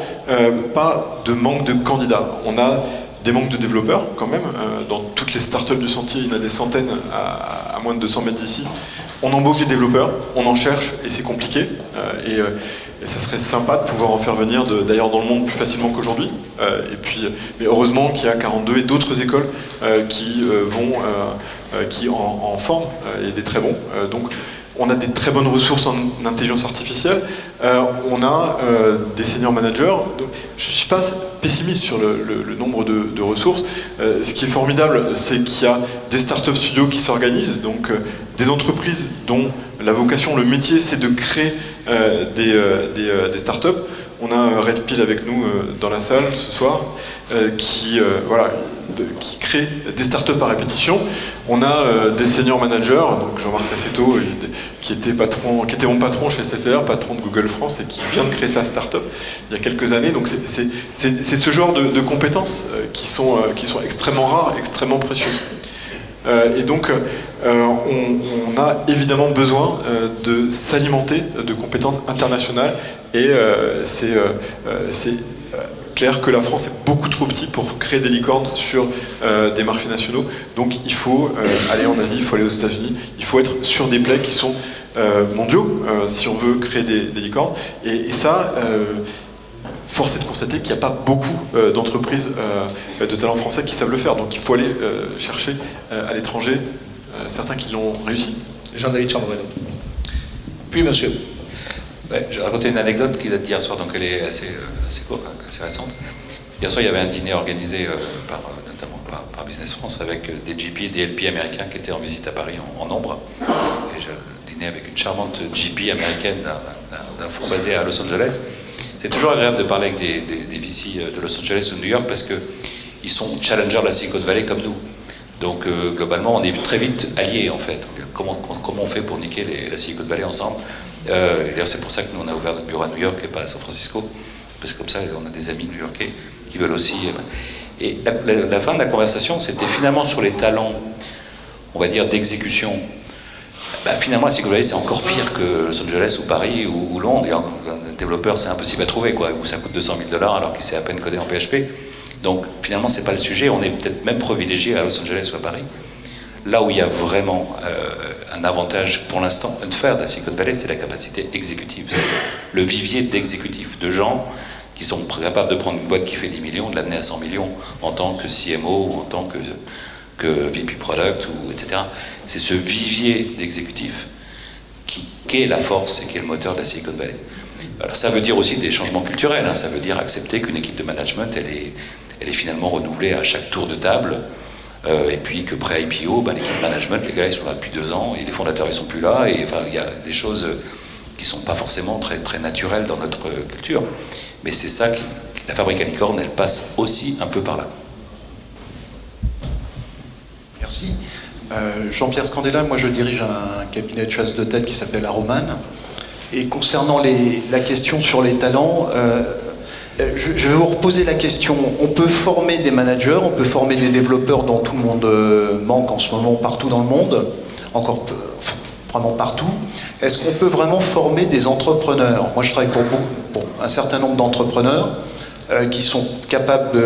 S2: pas de manque de candidats. On a des manques de développeurs quand même. Dans toutes les startups du Sentier, il y en a des centaines à moins de 200 mètres d'ici. On embauche des développeurs, on en cherche et c'est compliqué. Et ça serait sympa de pouvoir en faire venir d'ailleurs dans le monde plus facilement qu'aujourd'hui. Mais heureusement qu'il y a 42 et d'autres écoles qui en forment et des très bons. Donc on a des très bonnes ressources en intelligence artificielle. On a des senior managers. Je ne suis pas pessimiste sur le nombre de ressources. Ce qui est formidable, c'est qu'il y a des startup studios qui s'organisent, donc des entreprises dont la vocation, le métier, c'est de créer des startups. On a Red Pill avec nous dans la salle ce soir, qui crée des startups à répétition. On a des senior managers, donc Jean-Marc Lassetto, qui était mon patron chez SFR, patron de Google France, et qui vient de créer sa startup il y a quelques années. Donc c'est ce genre de compétences qui sont extrêmement rares, extrêmement précieuses. Et donc, on a évidemment besoin de s'alimenter de compétences internationales. Et c'est clair que la France est beaucoup trop petite pour créer des licornes sur des marchés nationaux. Donc, il faut aller en Asie, il faut aller aux États-Unis. Il faut être sur des plays qui sont mondiaux si on veut créer des licornes. Et ça... force est de constater qu'il n'y a pas beaucoup d'entreprises de talents français qui savent le faire. Donc il faut aller chercher à l'étranger certains qui l'ont réussi.
S4: Jean-David Chambreno. Puis monsieur.
S5: Ouais, je vais raconter une anecdote qui date d'hier soir, donc elle est assez récente. Hier soir, il y avait un dîner organisé notamment par Business France avec des GP et des LP américains qui étaient en visite à Paris en nombre. Et je dînais avec une charmante GP américaine d'un fonds basé à Los Angeles. C'est toujours agréable de parler avec des VC de Los Angeles ou de New York parce qu'ils sont challengers de la Silicon Valley comme nous. Donc globalement, on est très vite alliés en fait. Comment on fait pour niquer la Silicon Valley ensemble? D'ailleurs, c'est pour ça que nous, on a ouvert notre bureau à New York et pas à San Francisco. Parce que comme ça, on a des amis new-yorkais qui veulent aussi... Et la fin de la conversation, c'était finalement sur les talents, on va dire, d'exécution. Finalement, la Silicon Valley, c'est encore pire que Los Angeles ou Paris ou Londres. Et un développeur, c'est impossible à trouver, quoi. Où ça coûte 200 000 $ alors qu'il sait à peine coder en PHP. Donc, finalement, c'est pas le sujet. On est peut-être même privilégié à Los Angeles ou à Paris. Là où il y a vraiment un avantage, pour l'instant, unfair de la Silicon Valley, c'est la capacité exécutive. C'est le vivier d'exécutifs, de gens qui sont capables de prendre une boîte qui fait 10 millions, de l'amener à 100 millions en tant que CMO ou en tant que VP Product, etc. C'est ce vivier d'exécutifs qui est la force et qui est le moteur de la Silicon Valley. Alors ça veut dire aussi des changements culturels, hein. Ça veut dire accepter qu'une équipe de management, elle est finalement renouvelée à chaque tour de table, et puis que pré-IPO, l'équipe management, les gars ils sont là depuis 2 ans, et les fondateurs ils sont plus là, et enfin il y a des choses qui sont pas forcément très, très naturelles dans notre culture. Mais c'est ça la fabrique à licorne, elle passe aussi un peu par là.
S6: Jean-Pierre Scandella, moi je dirige un cabinet de chasse de tête qui s'appelle Aroman. Et concernant la question sur les talents, je vais vous reposer la question. On peut former des managers, on peut former des développeurs dont tout le monde manque en ce moment partout dans le monde, encore vraiment partout. Est-ce qu'on peut vraiment former des entrepreneurs? Moi je travaille pour un certain nombre d'entrepreneurs qui sont capables,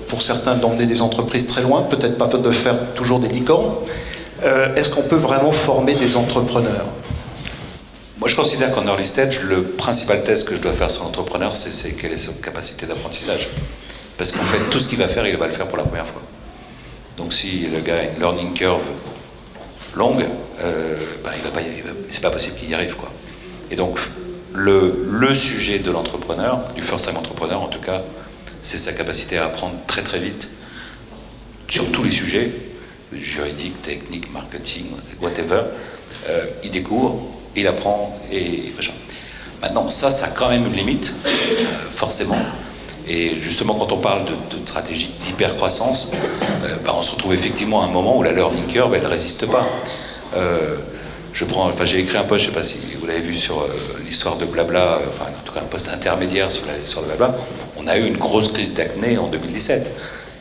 S6: pour certains, d'emmener des entreprises très loin, peut-être pas de faire toujours des licornes. Est-ce qu'on peut vraiment former des entrepreneurs?
S5: Moi, je considère qu'en early stage, le principal test que je dois faire sur l'entrepreneur, c'est quelle est sa capacité d'apprentissage. Parce qu'en fait, tout ce qu'il va faire, il va le faire pour la première fois. Donc, si le gars a une learning curve longue, c'est pas possible qu'il y arrive, quoi. Et donc, le sujet de l'entrepreneur, du first-time entrepreneur en tout cas, c'est sa capacité à apprendre très très vite sur tous les sujets, juridique, technique, marketing, whatever. Il découvre, il apprend et machin. Maintenant, ça a quand même une limite, forcément. Et justement, quand on parle de stratégie d'hypercroissance, on se retrouve effectivement à un moment où la learning curve, elle ne résiste pas. J'ai écrit un post, je ne sais pas si vous l'avez vu, sur l'histoire de Blabla, en tout cas un post intermédiaire sur le Blabla. On a eu une grosse crise d'acné en 2017.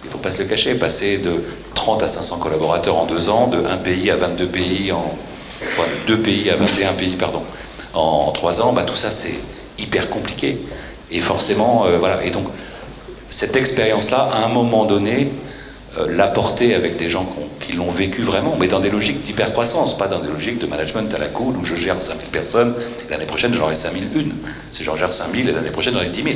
S5: Il ne faut pas se le cacher, passer de 30 à 500 collaborateurs en 2 ans, de 1 pays à 22 pays, de 2 pays à 21 pays, pardon, en 3 ans, tout ça c'est hyper compliqué. Et forcément, voilà. Et donc, cette expérience-là, à un moment donné, l'apporter avec des gens qui l'ont vécu vraiment, mais dans des logiques d'hypercroissance, pas dans des logiques de management à la cool où je gère 5000 personnes, et l'année prochaine j'en ai 5001. Si j'en gère 5000, et l'année prochaine j'en ai 10 000.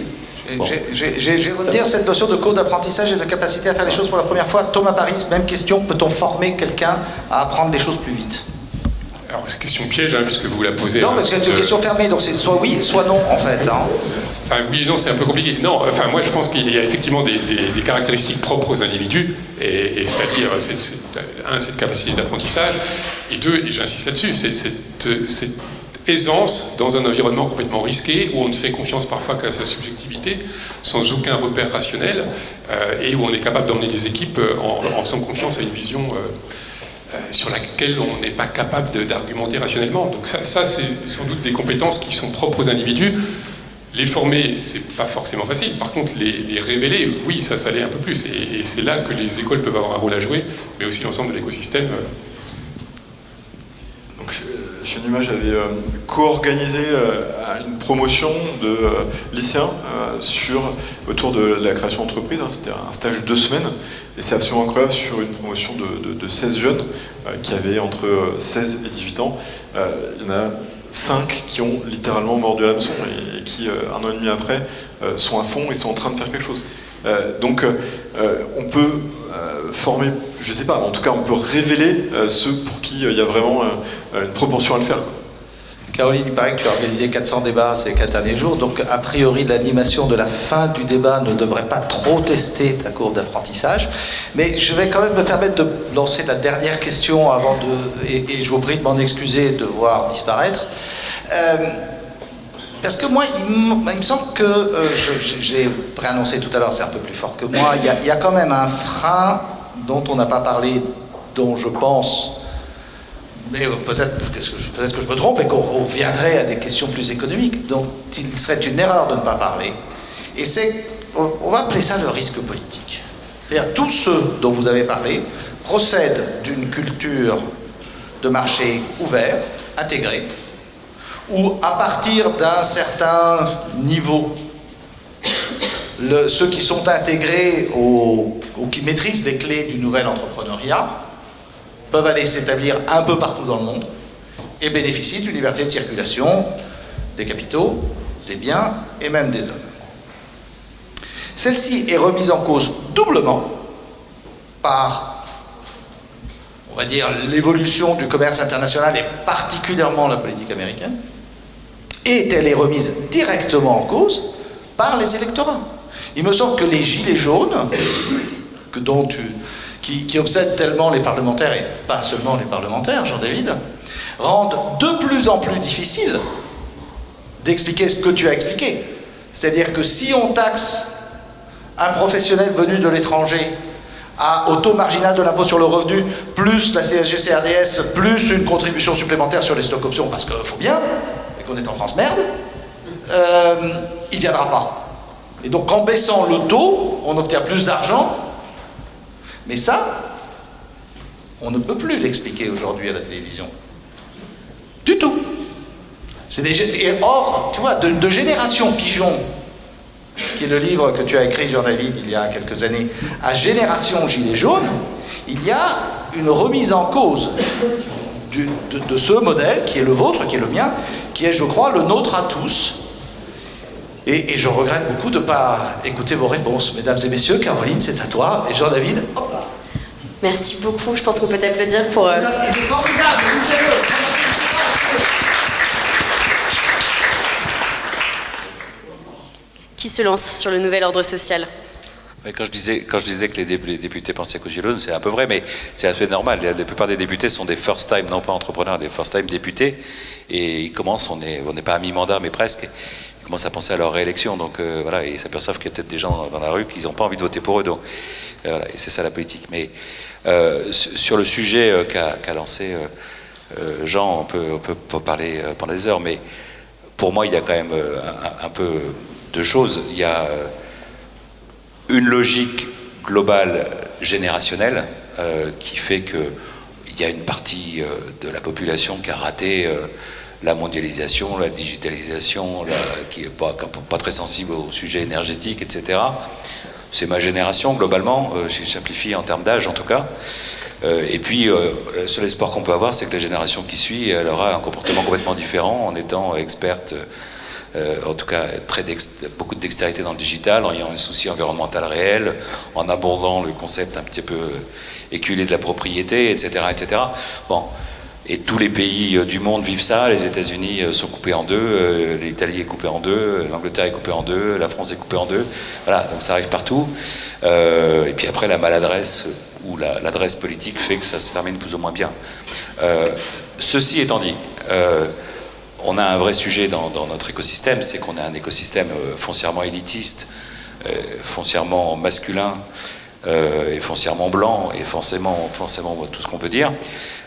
S4: Bon. Je vais redire cette notion de cours d'apprentissage et de capacité à faire les choses pour la première fois. Thomas Paris, même question, peut-on former quelqu'un à apprendre les choses plus vite?
S3: Alors, c'est une question piège, puisque vous la posez...
S4: Non, parce que c'est une question fermée, donc c'est soit oui, soit non, en fait.
S3: Enfin, oui et non, c'est un peu compliqué. Non, moi, je pense qu'il y a effectivement des caractéristiques propres aux individus, et c'est-à-dire, cette capacité d'apprentissage, et 2, et j'insiste là-dessus, c'est cette aisance dans un environnement complètement risqué, où on ne fait confiance parfois qu'à sa subjectivité, sans aucun repère rationnel, et où on est capable d'emmener des équipes en faisant confiance à une vision... sur laquelle on n'est pas capable d'argumenter rationnellement. Donc ça c'est sans doute des compétences qui sont propres aux individus. Les former, c'est pas forcément facile. Par contre, les révéler, oui, ça l'est un peu plus. Et c'est là que les écoles peuvent avoir un rôle à jouer, mais aussi l'ensemble de l'écosystème.
S2: Donc, chez Numa, j'avais co-organisé une promotion de lycéens autour de la création d'entreprise. C'était un stage de 2 semaines, et c'est absolument incroyable, sur une promotion de 16 jeunes qui avaient entre 16 et 18 ans. Il y en a 5 qui ont littéralement mordu à l'hameçon et qui, 1 an et demi après, sont à fond et sont en train de faire quelque chose. Donc on peut former, je sais pas, mais en tout cas on peut révéler ceux pour qui il y a vraiment une propension à le faire, quoi.
S4: Caroline, il paraît que tu as organisé 400 débats ces 4 derniers jours, donc a priori l'animation de la fin du débat ne devrait pas trop tester ta courbe d'apprentissage, mais je vais quand même me permettre de lancer la dernière question avant et je vous prie de m'en excuser de voir disparaître. Parce que moi, il me semble que, j'ai préannoncé tout à l'heure, c'est un peu plus fort que moi, il y a quand même un frein dont on n'a pas parlé, dont je pense, mais peut-être que je me trompe et qu'on reviendrait à des questions plus économiques, dont il serait une erreur de ne pas parler. Et c'est, on va appeler ça le risque politique. C'est-à-dire tous ceux dont vous avez parlé procèdent d'une culture de marché ouvert, intégré, où à partir d'un certain niveau, ceux qui sont intégrés ou qui maîtrisent les clés du nouvel entrepreneuriat peuvent aller s'établir un peu partout dans le monde et bénéficient d'une liberté de circulation des capitaux, des biens et même des hommes. Celle-ci est remise en cause doublement par, on va dire, l'évolution du commerce international et particulièrement la politique américaine, et elle est remise directement en cause par les électorats. Il me semble que les gilets jaunes, qui obsèdent tellement les parlementaires, et pas seulement les parlementaires, Jean-David, rendent de plus en plus difficile d'expliquer ce que tu as expliqué. C'est-à-dire que si on taxe un professionnel venu de l'étranger au taux marginal de l'impôt sur le revenu, plus la CSG-CRDS, plus une contribution supplémentaire sur les stocks options, parce qu'il faut bien, et qu'on est en France merde, il ne viendra pas. Et donc en baissant le taux, on obtient plus d'argent, mais ça, on ne peut plus l'expliquer aujourd'hui à la télévision. Du tout. Et or, tu vois, de Génération Pigeon, qui est le livre que tu as écrit, Jean-David, il y a quelques années, à Génération Gilet Jaune, il y a une remise en cause de ce modèle, qui est le vôtre, qui est le mien, qui est, je crois, le nôtre à tous. Et je regrette beaucoup de ne pas écouter vos réponses. Mesdames et messieurs, Caroline, c'est à toi. Et Jean-David, hop là.
S1: Merci beaucoup. Je pense qu'on peut t'applaudir pour... Qui se lance sur le nouvel ordre social?
S5: Ouais, quand je disais que les députés pensaient qu'aux Gilets jaunes, c'est un peu vrai, mais c'est assez normal. La plupart des députés sont des first-time, non pas entrepreneurs, des first-time députés. Et ils commencent, on n'est pas à mi-mandat, mais presque. Ils commencent à penser à leur réélection. Donc voilà, et ils s'aperçoivent qu'il y a peut-être des gens dans la rue qui n'ont pas envie de voter pour eux. Donc voilà, et c'est ça la politique. Mais sur le sujet qu'a lancé Jean, on peut parler pendant des heures, mais pour moi, il y a quand même un peu deux choses. Il y a une logique globale générationnelle qui fait qu'il y a une partie de la population qui a raté la mondialisation, la digitalisation, qui n'est pas très sensible au sujet énergétique, etc. C'est ma génération, globalement, si je simplifie en termes d'âge en tout cas. Et puis, le seul espoir qu'on peut avoir, c'est que la génération qui suit, elle aura un comportement complètement différent en étant experte, en tout cas beaucoup de dextérité dans le digital, en ayant un souci environnemental réel, en abordant le concept un petit peu éculé de la propriété, etc., etc. Bon. Et tous les pays du monde vivent ça. Les États-Unis sont coupés en deux, l'Italie est coupée en deux, l'Angleterre est coupée en deux, la France est coupée en deux. Voilà, donc ça arrive partout. Et puis après, la maladresse ou l'adresse politique fait que ça se termine plus ou moins bien. Ceci étant dit, on a un vrai sujet dans notre écosystème, c'est qu'on a un écosystème foncièrement élitiste, foncièrement masculin, et foncièrement blanc, et forcément tout ce qu'on peut dire,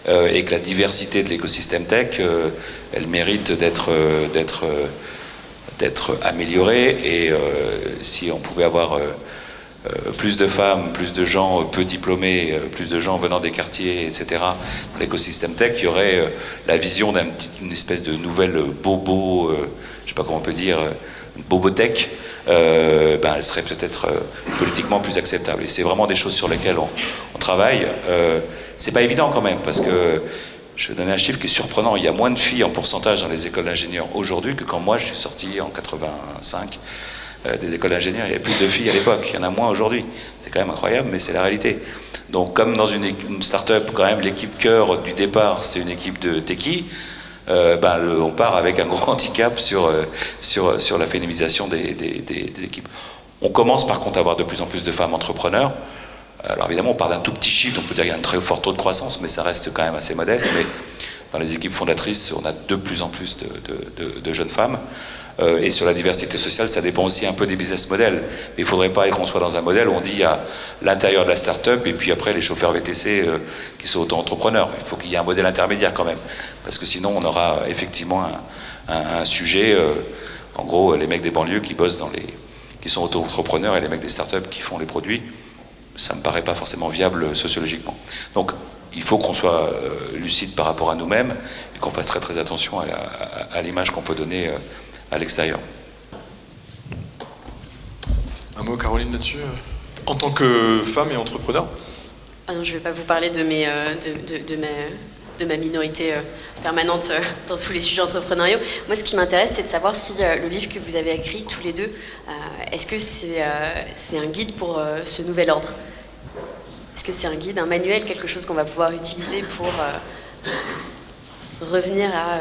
S5: et que la diversité de l'écosystème tech, elle mérite d'être améliorée, et si on pouvait avoir plus de femmes, plus de gens peu diplômés, plus de gens venant des quartiers, etc., dans l'écosystème tech, il y aurait la vision d'une espèce de nouvelle bobo, je ne sais pas comment on peut dire, bobotech, elle serait peut-être politiquement plus acceptable. Et c'est vraiment des choses sur lesquelles on travaille. C'est pas évident quand même, parce que je vais donner un chiffre qui est surprenant. Il y a moins de filles en pourcentage dans les écoles d'ingénieurs aujourd'hui que quand moi je suis sorti en 85 des écoles d'ingénieurs. Il y avait plus de filles à l'époque, il y en a moins aujourd'hui. C'est quand même incroyable, mais c'est la réalité. Donc comme dans une start-up, quand même, l'équipe cœur du départ, c'est une équipe de techie, on part avec un gros handicap sur la féminisation des équipes. On commence par contre à avoir de plus en plus de femmes entrepreneurs. Alors évidemment, on part d'un tout petit chiffre, donc on peut dire qu'il y a un très fort taux de croissance, mais ça reste quand même assez modeste. Mais dans les équipes fondatrices, on a de plus en plus de jeunes femmes. Et sur la diversité sociale, ça dépend aussi un peu des business models. Mais il ne faudrait pas qu'on soit dans un modèle où on dit il y a l'intérieur de la start-up et puis après les chauffeurs VTC qui sont auto-entrepreneurs. Il faut qu'il y ait un modèle intermédiaire quand même. Parce que sinon, on aura effectivement un sujet, en gros, les mecs des banlieues qui bossent qui sont auto-entrepreneurs et les mecs des start-up qui font les produits. Ça ne me paraît pas forcément viable sociologiquement. Donc, il faut qu'on soit lucide par rapport à nous-mêmes et qu'on fasse très très attention à l'image qu'on peut donner à l'extérieur.
S2: Un mot, Caroline, là-dessus, en tant que femme et entrepreneur?
S1: Je ne vais pas vous parler de ma minorité permanente dans tous les sujets entrepreneuriaux. Moi, ce qui m'intéresse, c'est de savoir si le livre que vous avez écrit tous les deux, est-ce que c'est un guide pour ce nouvel ordre? Est-ce que c'est un guide, un manuel, quelque chose qu'on va pouvoir utiliser pour revenir à...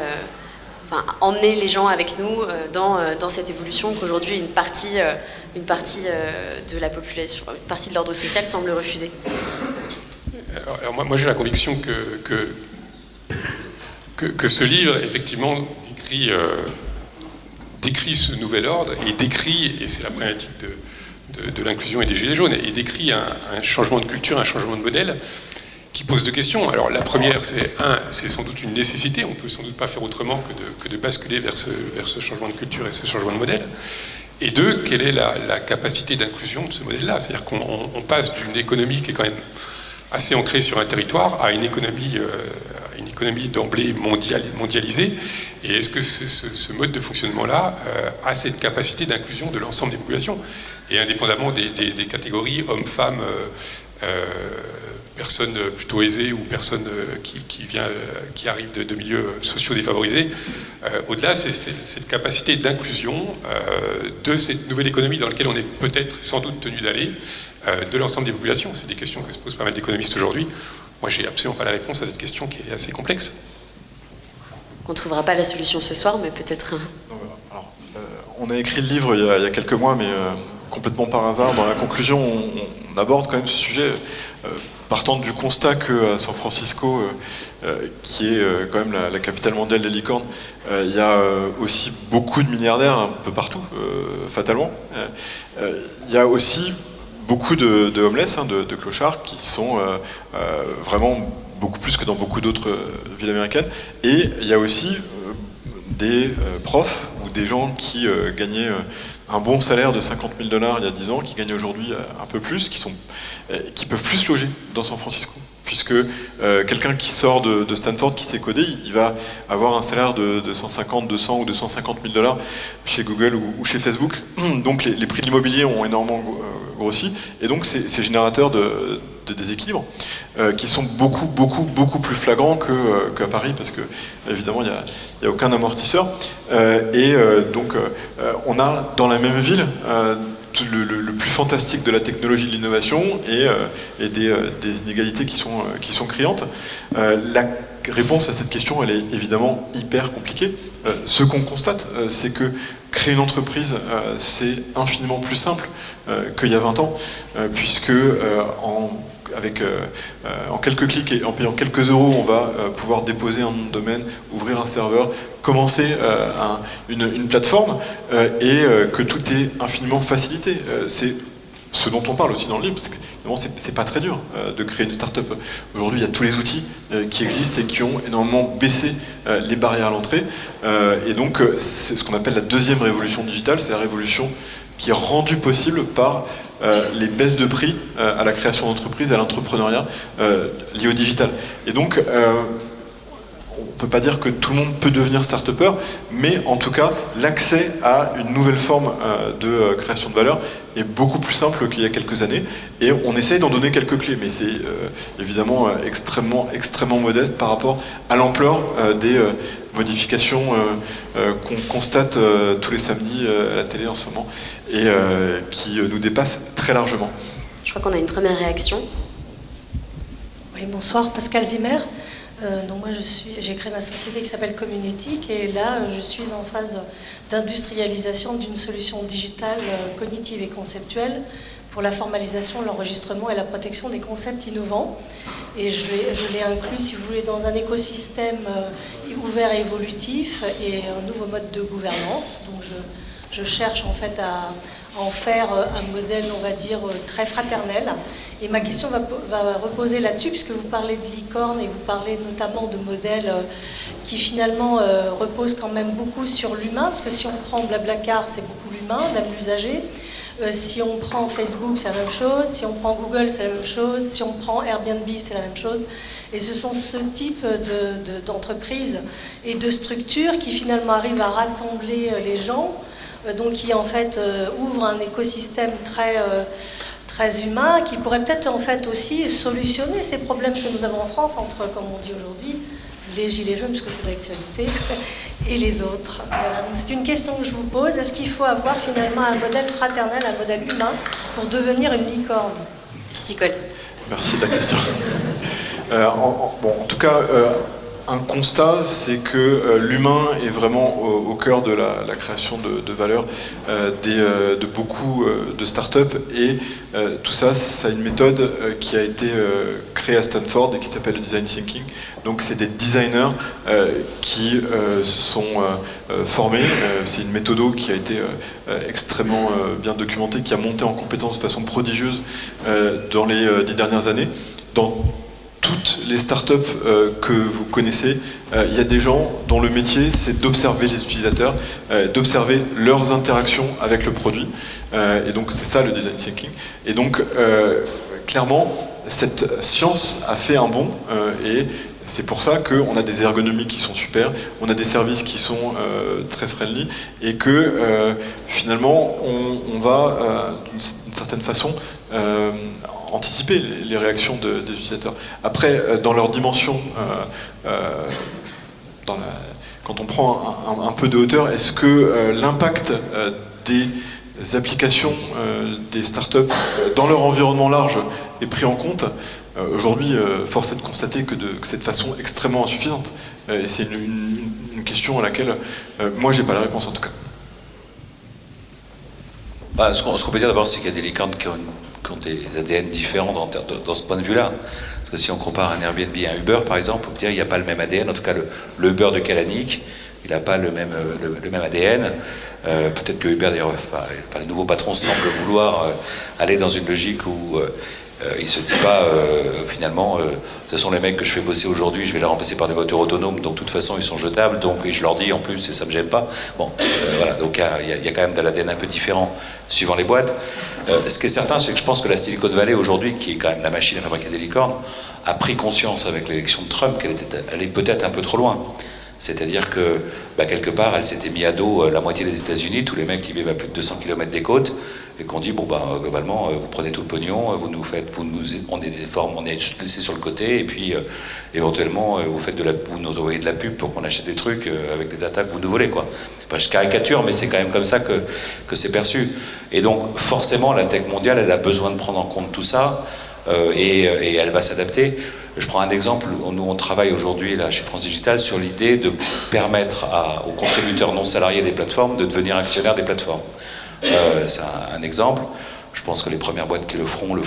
S1: emmener les gens avec nous dans cette évolution qu'aujourd'hui une partie de la population, une partie de l'ordre social semble refuser.
S3: Alors moi j'ai la conviction que ce livre effectivement décrit ce nouvel ordre et c'est la problématique de l'inclusion et des Gilets jaunes, et décrit un changement de culture, un changement de modèle, qui pose deux questions. Alors la première, c'est sans doute une nécessité, on ne peut sans doute pas faire autrement que de basculer vers ce changement de culture et ce changement de modèle. Et deux, quelle est la capacité d'inclusion de ce modèle-là? C'est-à-dire qu'on passe d'une économie qui est quand même assez ancrée sur un territoire à une économie d'emblée mondialisée. Et est-ce que ce mode de fonctionnement-là a cette capacité d'inclusion de l'ensemble des populations? Et indépendamment des catégories hommes-femmes, personnes plutôt aisées ou personnes qui arrivent de milieux sociaux défavorisés. Au-delà, c'est cette capacité d'inclusion de cette nouvelle économie dans laquelle on est peut-être sans doute tenu d'aller, de l'ensemble des populations. C'est des questions que se posent pas mal d'économistes aujourd'hui. Moi, j'ai absolument pas la réponse à cette question qui est assez complexe.
S1: On ne trouvera pas la solution ce soir, mais peut-être...
S2: Alors, on a écrit le livre il y a quelques mois, mais complètement par hasard. Dans la conclusion, on aborde quand même ce sujet, partant du constat que à San Francisco, qui est quand même la capitale mondiale des licornes, il y a aussi beaucoup de milliardaires un peu partout, fatalement. Il y a aussi beaucoup de homeless, de clochards, qui sont vraiment beaucoup plus que dans beaucoup d'autres villes américaines. Et il y a aussi des profs ou des gens qui gagnaient un bon salaire de 50 000 $ il y a 10 ans, qui gagnent aujourd'hui un peu plus, qui peuvent plus se loger dans San Francisco. Puisque quelqu'un qui sort de Stanford, qui sait coder, il va avoir un salaire de 150, 200 ou 250 000 $ chez Google ou chez Facebook. Donc les prix de l'immobilier ont énormément grossi, et donc c'est générateur de déséquilibres qui sont beaucoup plus flagrants qu'à Paris, parce que évidemment il n'y a aucun amortisseur. Donc on a dans la même ville le plus fantastique de la technologie, de l'innovation et des inégalités qui sont criantes. La réponse à cette question, elle est évidemment hyper compliquée. Ce qu'on constate, c'est que créer une entreprise, c'est infiniment plus simple qu'il y a 20 ans, puisque en quelques clics et en payant quelques euros, on va pouvoir déposer un nom de domaine, ouvrir un serveur, commencer une plateforme, et que tout est infiniment facilité. C'est ce dont on parle aussi dans le livre, parce que c'est pas très dur de créer une start-up. Aujourd'hui, il y a tous les outils qui existent et qui ont énormément baissé les barrières à l'entrée. Et donc, c'est ce qu'on appelle la deuxième révolution digitale, c'est la révolution qui est rendue possible par les baisses de prix à la création d'entreprises, à l'entrepreneuriat lié au digital. Et donc, on ne peut pas dire que tout le monde peut devenir start-upper, mais en tout cas, l'accès à une nouvelle forme de création de valeur est beaucoup plus simple qu'il y a quelques années. Et on essaye d'en donner quelques clés, mais c'est évidemment extrêmement modeste par rapport à l'ampleur des modifications qu'on constate tous les samedis à la télé en ce moment, et qui nous dépassent très largement.
S1: Je crois qu'on a une première réaction.
S7: Oui, bonsoir, Pascal Zimmer. Donc moi j'ai créé ma société qui s'appelle Communétique, et là je suis en phase d'industrialisation d'une solution digitale cognitive et conceptuelle pour la formalisation, l'enregistrement et la protection des concepts innovants. Et je l'ai inclus, si vous voulez, dans un écosystème ouvert et évolutif et un nouveau mode de gouvernance. Donc je cherche en fait à en faire un modèle, on va dire, très fraternel. Et ma question va reposer là-dessus, puisque vous parlez de licorne et vous parlez notamment de modèles qui finalement reposent quand même beaucoup sur l'humain, parce que si on prend Blablacar, c'est beaucoup l'humain, même l'usager. Si on prend Facebook, c'est la même chose. Si on prend Google, c'est la même chose. Si on prend Airbnb, c'est la même chose. Et ce sont ce type d'entreprises et de structures qui finalement arrivent à rassembler les gens, donc qui en fait ouvrent un écosystème très humain, qui pourrait peut-être en fait aussi solutionner ces problèmes que nous avons en France entre, comme on dit aujourd'hui, les gilets jaunes, puisque c'est d'actualité, et les autres. Voilà. Donc c'est une question que je vous pose. Est-ce qu'il faut avoir finalement un modèle fraternel, un modèle humain, pour devenir une licorne?
S1: Pisticole.
S2: Merci de la question. En tout cas, un constat, c'est que l'humain est vraiment au cœur de la création de valeur de beaucoup de startups, et tout ça, ça a une méthode qui a été créée à Stanford et qui s'appelle le design thinking. Donc c'est des designers qui sont formés, c'est une méthode qui a été extrêmement bien documentée, qui a monté en compétences de façon prodigieuse dans les 10 dernières années. Dans toutes les startups que vous connaissez, il y a des gens dont le métier, c'est d'observer les utilisateurs, d'observer leurs interactions avec le produit. Et donc, c'est ça le design thinking. Et donc, clairement, cette science a fait un bond. Et c'est pour ça qu'on a des ergonomies qui sont super, on a des services qui sont très friendly, et que finalement, on va, d'une certaine façon, anticiper les réactions des utilisateurs. Après, dans leur dimension, quand on prend un peu de hauteur, est-ce que l'impact des applications des startups dans leur environnement large est pris en compte? Aujourd'hui, force est de constater que c'est de façon extrêmement insuffisante. Et c'est une question à laquelle moi, j'ai pas la réponse en tout cas.
S5: Ce qu'on peut dire d'abord, c'est qu'il y a des licornes qui ont des ADN différents dans ce point de vue-là. Parce que si on compare un Airbnb à un Uber, par exemple, on peut dire qu'il n'y a pas le même ADN. En tout cas, le Uber de Kalanick, il n'a pas le même ADN. Peut-être que Uber, d'ailleurs, le nouveau patron semble vouloir aller dans une logique où il ne se dit pas, finalement, ce sont les mecs que je fais bosser aujourd'hui, je vais les remplacer par des voitures autonomes, donc de toute façon, ils sont jetables, et je leur dis en plus, et ça ne me gêne pas. Bon, voilà, donc il y a quand même de l'ADN un peu différent suivant les boîtes. Ce qui est certain, c'est que je pense que la Silicon Valley aujourd'hui, qui est quand même la machine à fabriquer des licornes, a pris conscience avec l'élection de Trump qu'elle allait peut-être un peu trop loin. C'est-à-dire que, quelque part, elle s'était mis à dos la moitié des États-Unis, tous les mecs qui vivent à plus de 200 km des côtes, et qu'on dit, globalement, vous prenez tout le pognon, on est des formes, on est laissé sur le côté, et puis, éventuellement, vous nous envoyez de la pub pour qu'on achète des trucs avec les datas que vous nous volez, quoi. Enfin, je caricature, mais c'est quand même comme ça que c'est perçu. Et donc, forcément, la tech mondiale, elle a besoin de prendre en compte tout ça, et elle va s'adapter. Je prends un exemple, nous on travaille aujourd'hui là, chez France Digital sur l'idée de permettre aux contributeurs non salariés des plateformes de devenir actionnaires des plateformes. C'est un exemple, je pense que les premières boîtes qui le feront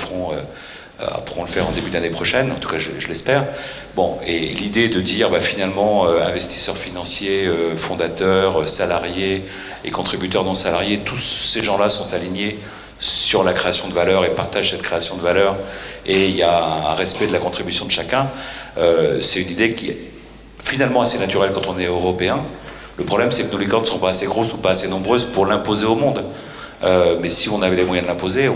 S5: pourront le faire en début d'année prochaine, en tout cas je l'espère. Bon, et l'idée de dire finalement investisseurs financiers, fondateurs, salariés et contributeurs non salariés, tous ces gens-là sont alignés sur la création de valeur et partagent cette création de valeur, et il y a un respect de la contribution de chacun. C'est une idée qui est finalement assez naturelle quand on est européen. Le problème, c'est que nos licornes ne sont pas assez grosses ou pas assez nombreuses pour l'imposer au monde. Mais si on avait les moyens de l'imposer,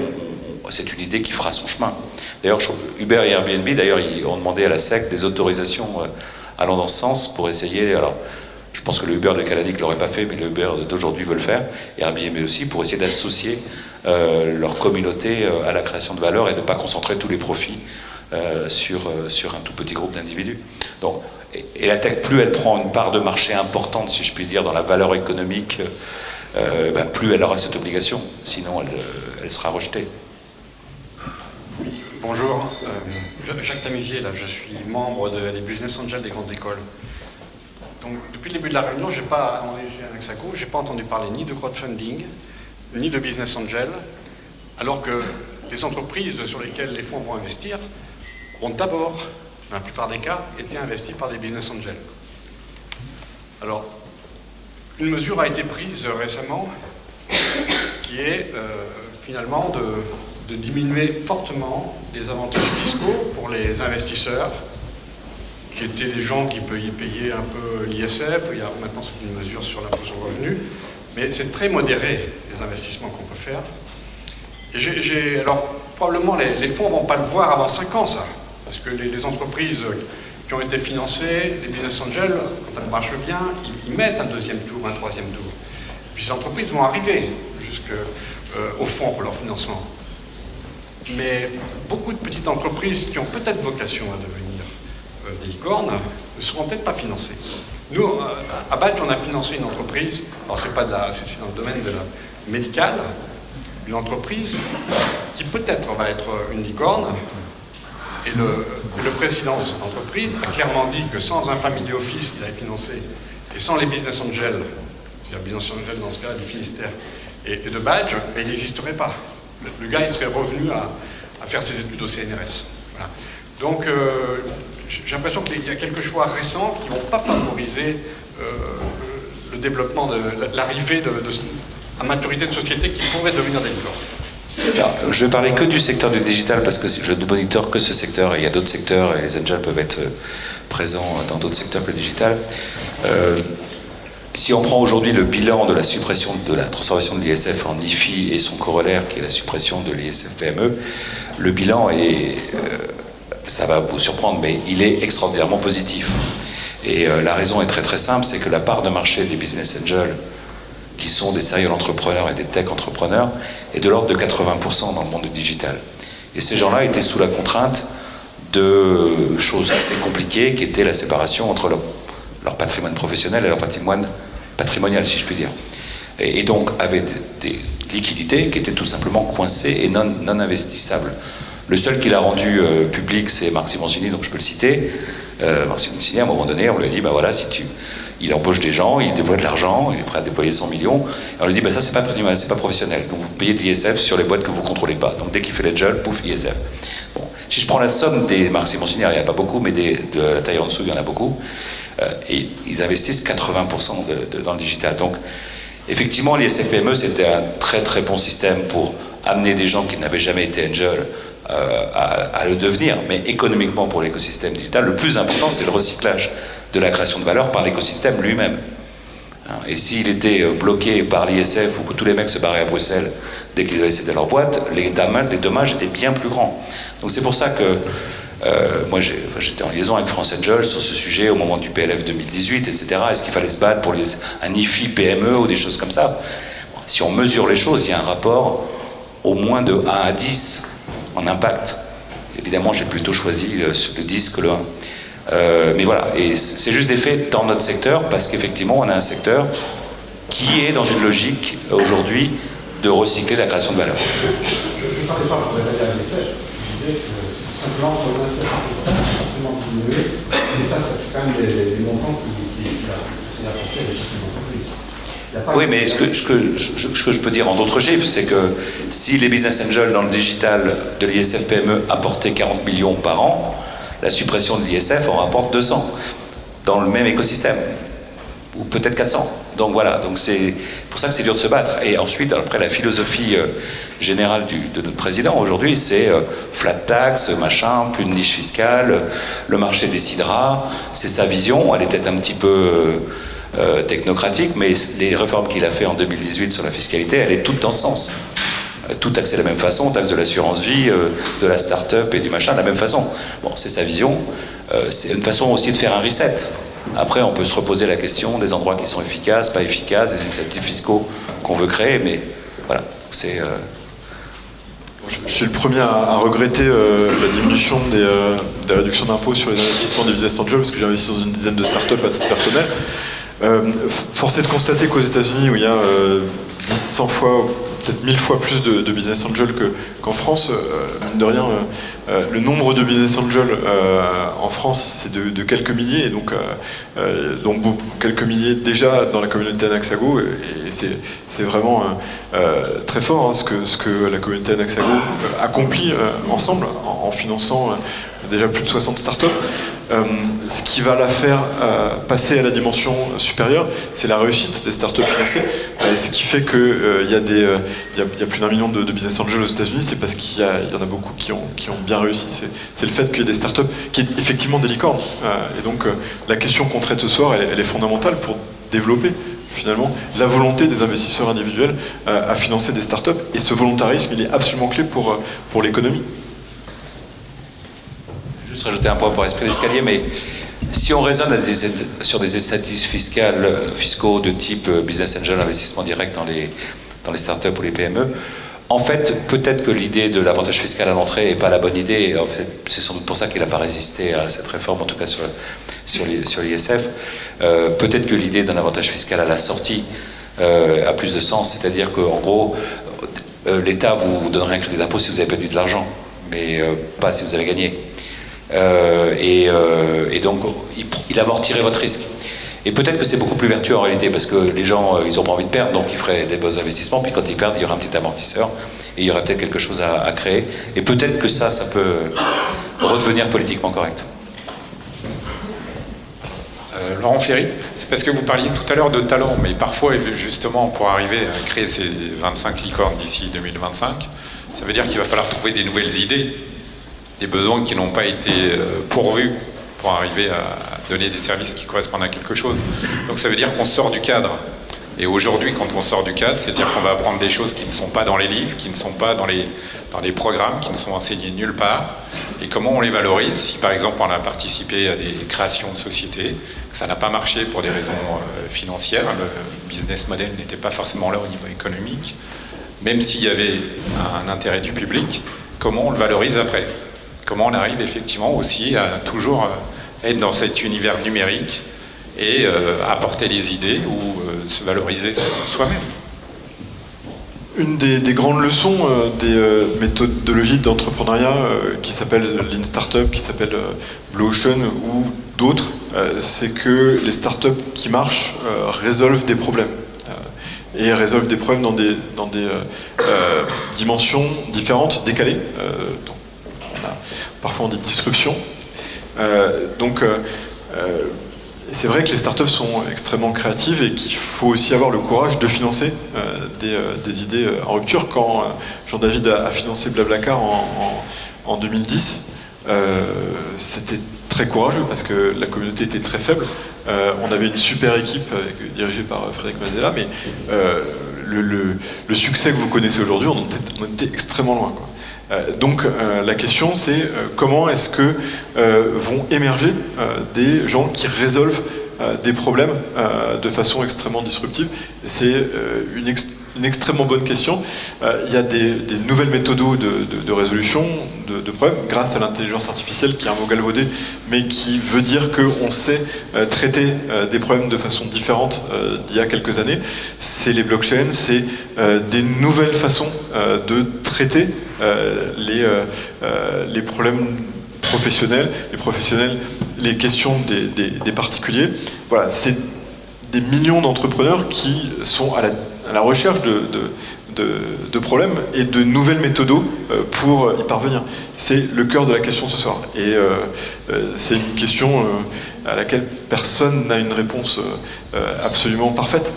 S5: c'est une idée qui fera son chemin. D'ailleurs, Uber et Airbnb, d'ailleurs, ils ont demandé à la SEC des autorisations allant dans ce sens pour essayer... Alors, je pense que le Uber de Kalanick ne l'aurait pas fait, mais le Uber d'aujourd'hui veut le faire, et Airbnb aussi, pour essayer d'associer leur communauté à la création de valeur et de ne pas concentrer tous les profits sur un tout petit groupe d'individus. Donc, et la tech, plus elle prend une part de marché importante, si je puis dire, dans la valeur économique, plus elle aura cette obligation, sinon elle sera rejetée.
S8: Bonjour, Jacques Tamusier, là, je suis membre des Business Angels des grandes écoles. Donc, depuis le début de la réunion, j'ai pas entendu parler ni de crowdfunding, ni de business angel, alors que les entreprises sur lesquelles les fonds vont investir ont d'abord, dans la plupart des cas, été investies par des business angels. Alors, une mesure a été prise récemment qui est finalement de diminuer fortement les avantages fiscaux pour les investisseurs, qui étaient des gens qui payaient un peu l'ISF. Maintenant, c'est une mesure sur l'impôt sur le revenu. Mais c'est très modéré, les investissements qu'on peut faire. Et alors, probablement, les fonds ne vont pas le voir avant 5 ans, ça. Parce que les entreprises qui ont été financées, les business angels, quand elles marchent bien, ils mettent un deuxième tour, un troisième tour. Puis ces entreprises vont arriver jusqu'au fonds pour leur financement. Mais beaucoup de petites entreprises qui ont peut-être vocation à devenir des licornes ne seront peut-être pas financées. Nous, à Badge, on a financé une entreprise, alors c'est dans le domaine de la médical, une entreprise qui peut-être va être une licorne, Et le président de cette entreprise a clairement dit que sans un family office qu'il avait financé et sans les business angels, c'est-à-dire business angels dans ce cas du Finistère, et de badge, il n'existerait pas. Le gars, il serait revenu à faire ses études au CNRS. Voilà. Donc, j'ai l'impression qu'il y a quelques choix récents qui ne vont pas favoriser le développement, l'arrivée à maturité de sociétés qui pourraient devenir des licornes.
S5: Alors, je vais parler que du secteur du digital parce que je ne monitore que ce secteur et il y a d'autres secteurs et les angels peuvent être présents dans d'autres secteurs que le digital. Si on prend aujourd'hui le bilan de la suppression de la transformation de l'ISF en IFI et son corollaire qui est la suppression de l'ISF PME, le bilan est, ça va vous surprendre, mais il est extraordinairement positif. Et la raison est très très simple, c'est que la part de marché des business angels qui sont des serial entrepreneurs et des tech entrepreneurs est de l'ordre de 80% dans le monde du digital. Et ces gens-là étaient sous la contrainte de choses assez compliquées qui étaient la séparation entre leur patrimoine professionnel et leur patrimoine patrimonial, si je puis dire. Et donc avaient des liquidités qui étaient tout simplement coincées et non investissables. Le seul qui l'a rendu public, c'est Marc Simoncini, donc je peux le citer. Marc Simoncini, à un moment donné, on lui a dit, bah voilà, il embauche des gens, il déploie de l'argent, il est prêt à déployer 100 millions. Et on lui dit, bah ça c'est pas patrimoine, c'est pas professionnel. Donc vous payez de l'ISF sur les boîtes que vous contrôlez pas. Donc dès qu'il fait les gels, pouf, ISF. Bon. Si je prends la somme des Marc Simoncini, il n'y en a pas beaucoup, mais de la taille en dessous, il y en a beaucoup. Et ils investissent 80% dans le digital. Donc effectivement, l'ISF PME, c'était un très très bon système pour amener des gens qui n'avaient jamais été angel à le devenir, mais économiquement pour l'écosystème digital, le plus important, c'est le recyclage de la création de valeur par l'écosystème lui-même. Et s'il était bloqué par l'ISF ou que tous les mecs se barraient à Bruxelles dès qu'ils avaient cédé leur boîte, les dommages étaient bien plus grands. Donc c'est pour ça que moi j'étais en liaison avec France Angel sur ce sujet au moment du PLF 2018, etc. Est-ce qu'il fallait se battre pour un IFI PME ou des choses comme ça? Bon, si on mesure les choses, il y a un rapport au moins de 1 à 10 en impact. Évidemment, j'ai plutôt choisi le 10 que le 1. Mais voilà, et c'est juste des faits dans notre secteur, parce qu'effectivement, on a un secteur qui est dans une logique, aujourd'hui, de recycler la création de valeur.
S9: Je ne parlais pas pour révéler à l'ISF, je disais que simplement sur l'inspection fiscale, c'est forcément diminué, et ça c'est quand même des montants qui c'est la portée des systèmes d'entreprise.
S5: Oui, mais ce que je peux dire en d'autres chiffres, c'est que si les business angels dans le digital de l'ISF PME apportaient 40 millions par an, la suppression de l'ISF en rapporte 200 dans le même écosystème, ou peut-être 400. Donc voilà, donc c'est pour ça que c'est dur de se battre. Et ensuite, après, la philosophie générale de notre président aujourd'hui, c'est flat tax, machin, plus de niche fiscale, le marché décidera, c'est sa vision, elle est peut-être un petit peu technocratique, mais les réformes qu'il a fait en 2018 sur la fiscalité, elle est toute dans ce sens. Tout taxé de la même façon, taxe de l'assurance vie, de la start-up et du machin de la même façon. Bon, c'est sa vision. C'est une façon aussi de faire un reset. Après, on peut se reposer la question des endroits qui sont efficaces, pas efficaces, des incentives fiscaux qu'on veut créer, mais voilà, c'est...
S2: Je suis le premier à regretter la diminution des réductions d'impôts sur les investissements des business angels, parce que j'ai investi dans une dizaine de start-up à titre personnel. Force est de constater qu'aux États-Unis, où il y a 10, 100 fois, peut-être 1000 fois plus de business angels qu'en France, mine de rien, le nombre de business angels en France, c'est de quelques milliers, et donc quelques milliers déjà dans la communauté Anaxago, et c'est vraiment très fort ce que la communauté Anaxago accomplit ensemble en finançant déjà plus de 60 startups. Ce qui va la faire passer à la dimension supérieure, c'est la réussite des startups financées. Ce qui fait qu'il y a plus d'1 million de business angels aux États-Unis, c'est parce qu'il y en a beaucoup qui ont bien réussi. C'est le fait qu'il y ait des startups qui est effectivement des licornes. Et donc la question qu'on traite ce soir, elle est fondamentale pour développer finalement la volonté des investisseurs individuels à financer des startups. Et ce volontarisme, il est absolument clé pour l'économie.
S5: Juste rajouter un point pour esprit d'escalier, mais si on raisonne sur des incentives fiscaux de type business angel, investissement direct dans les startups ou les PME, en fait, peut-être que l'idée de l'avantage fiscal à l'entrée n'est pas la bonne idée. En fait, c'est sans doute pour ça qu'il n'a pas résisté à cette réforme, en tout cas sur l'ISF. Peut-être que l'idée d'un avantage fiscal à la sortie a plus de sens, c'est-à-dire qu'en gros, l'État vous donnerait un crédit d'impôt si vous avez perdu de l'argent, mais pas si vous avez gagné. Et donc, il amortirait votre risque. Et peut-être que c'est beaucoup plus vertueux en réalité, parce que les gens, ils n'ont pas envie de perdre, donc ils feraient des bons investissements, puis quand ils perdent, il y aura un petit amortisseur, et il y aurait peut-être quelque chose à créer. Et peut-être que ça peut redevenir politiquement correct.
S10: Laurent Ferry, c'est parce que vous parliez tout à l'heure de talent, mais parfois, justement, pour arriver à créer ces 25 licornes d'ici 2025, ça veut dire qu'il va falloir trouver des nouvelles idées, des besoins qui n'ont pas été pourvus pour arriver à donner des services qui correspondent à quelque chose. Donc ça veut dire qu'on sort du cadre. Et aujourd'hui, quand on sort du cadre, c'est-à-dire qu'on va apprendre des choses qui ne sont pas dans les livres, qui ne sont pas dans les programmes, qui ne sont enseignés nulle part. Et comment on les valorise si, par exemple, on a participé à des créations de sociétés, que ça n'a pas marché pour des raisons financières, le business model n'était pas forcément là au niveau économique, même s'il y avait un intérêt du public, comment on le valorise après? Comment on arrive effectivement aussi à toujours être dans cet univers numérique et apporter des idées ou se valoriser soi-même.
S2: Une des grandes leçons des méthodologies d'entrepreneuriat qui s'appelle Lean Startup, qui s'appelle Blue Ocean ou d'autres, c'est que les startups qui marchent résolvent des problèmes. Et résolvent des problèmes dans des dimensions différentes, décalées. Donc, parfois on dit disruption. C'est vrai que les startups sont extrêmement créatives et qu'il faut aussi avoir le courage de financer des idées en rupture. Quand Jean-David a financé Blablacar en 2010, c'était très courageux parce que la communauté était très faible. On avait une super équipe dirigée par Frédéric Mazella, mais le succès que vous connaissez aujourd'hui, on était extrêmement loin, quoi. Donc la question c'est comment est-ce que vont émerger des gens qui résolvent des problèmes de façon extrêmement disruptive. C'est une extrêmement bonne question. Il y a des nouvelles méthodes de résolution de problèmes grâce à l'intelligence artificielle, qui est un mot galvaudé, mais qui veut dire qu'on sait traiter des problèmes de façon différente d'il y a quelques années. C'est les blockchains, c'est des nouvelles façons de traiter les problèmes professionnels, les questions des particuliers. Voilà, c'est des millions d'entrepreneurs qui sont à la recherche de problèmes et de nouvelles méthodes pour y parvenir. C'est le cœur de la question ce soir. Et c'est une question à laquelle personne n'a une réponse absolument parfaite.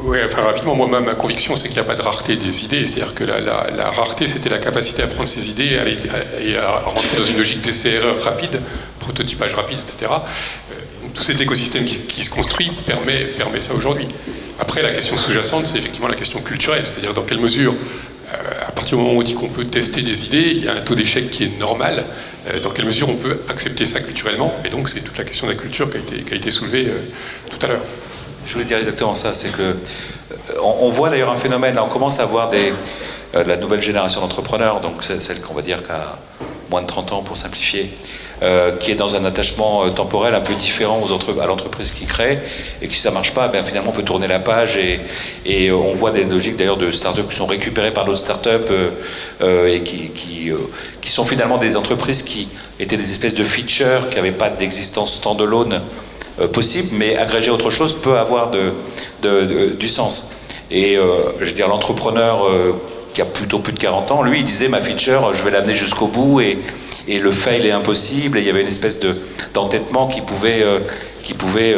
S3: Oui, enfin rapidement, moi ma conviction c'est qu'il n'y a pas de rareté des idées, c'est-à-dire que la rareté c'était la capacité à prendre ces idées et à rentrer dans une logique d'essai-erreur rapide, prototypage rapide, etc. Tout cet écosystème qui se construit permet ça aujourd'hui. Après, la question sous-jacente, c'est effectivement la question culturelle, c'est-à-dire dans quelle mesure, à partir du moment où on dit qu'on peut tester des idées, il y a un taux d'échec qui est normal, dans quelle mesure on peut accepter ça culturellement, et donc c'est toute la question de la culture qui a été soulevée tout à l'heure.
S5: Je voulais dire exactement ça, c'est que on voit d'ailleurs un phénomène, là on commence à voir la nouvelle génération d'entrepreneurs, donc celle qu'on va dire qu'à moins de 30 ans pour simplifier, qui est dans un attachement temporel un peu différent à l'entreprise qui crée, et que si ça ne marche pas, ben finalement on peut tourner la page, et on voit des logiques d'ailleurs de startups qui sont récupérées par d'autres startups et qui sont finalement des entreprises qui étaient des espèces de features, qui n'avaient pas d'existence standalone possible, mais agréger autre chose peut avoir du sens. Et je veux dire, l'entrepreneur qui a plutôt plus de 40 ans, lui, il disait ma feature, je vais l'amener jusqu'au bout et le fail est impossible, et il y avait une espèce d'entêtement qui pouvait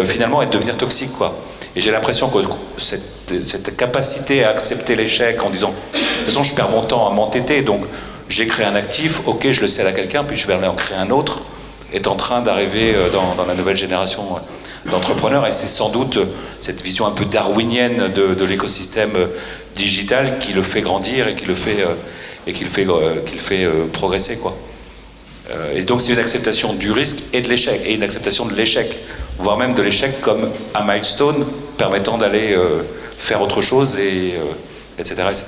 S5: finalement devenir toxique, quoi. Et j'ai l'impression que cette capacité à accepter l'échec en disant de toute façon je perds mon temps à m'entêter, donc j'ai créé un actif, ok, je le cède à quelqu'un, puis je vais aller en créer un autre, est en train d'arriver dans la nouvelle génération d'entrepreneurs, et c'est sans doute cette vision un peu darwinienne de l'écosystème digital qui le fait grandir et qui le fait progresser, quoi. Et donc c'est une acceptation du risque et de l'échec, et une acceptation de l'échec, voire même de l'échec comme un milestone permettant d'aller faire autre chose, etc., etc.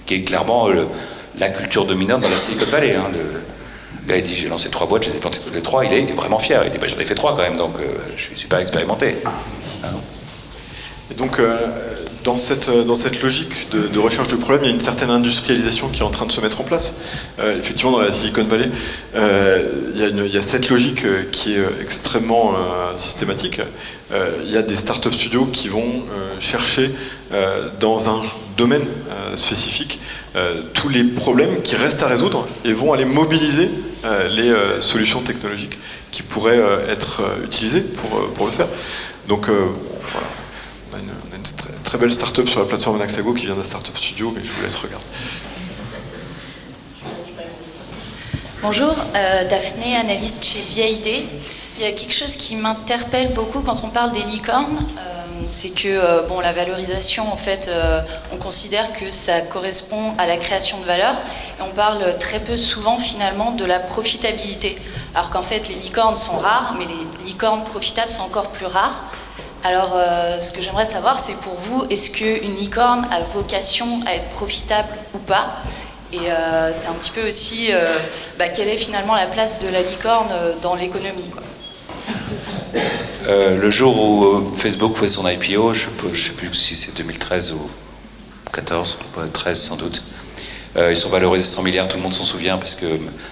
S5: Qui est clairement la culture dominante dans la Silicon Valley, hein. Le gars il dit j'ai lancé 3 boîtes, je les ai plantées toutes les 3, il est vraiment fier, il dit bah, j'en ai fait 3 quand même, donc je suis super expérimenté. Hein.
S2: Et donc dans cette logique de recherche de problèmes, il y a une certaine industrialisation qui est en train de se mettre en place. Effectivement, dans la Silicon Valley, il y a cette logique qui est extrêmement systématique. Il y a des startup studios qui vont chercher dans un domaine spécifique tous les problèmes qui restent à résoudre et vont aller mobiliser les solutions technologiques qui pourraient être utilisées pour le faire. Donc voilà, on a une très belle start-up sur la plateforme Anaxago qui vient d'un startup studio, mais je vous laisse regarder.
S11: Bonjour, Daphné, analyste chez VID. Il y a quelque chose qui m'interpelle beaucoup quand on parle des licornes, c'est que bon, la valorisation, en fait, on considère que ça correspond à la création de valeur, et on parle très peu souvent finalement de la profitabilité, alors qu'en fait les licornes sont rares, mais les licornes profitables sont encore plus rares. Alors ce que j'aimerais savoir, c'est pour vous, est-ce qu'une licorne a vocation à être profitable ou pas? Et c'est un petit peu aussi quelle est finalement la place de la licorne dans l'économie, quoi.
S5: Le jour où Facebook fait son IPO, je ne sais plus si c'est 2013 ou 14, 13 sans doute, ils sont valorisés 100 milliards, tout le monde s'en souvient, parce que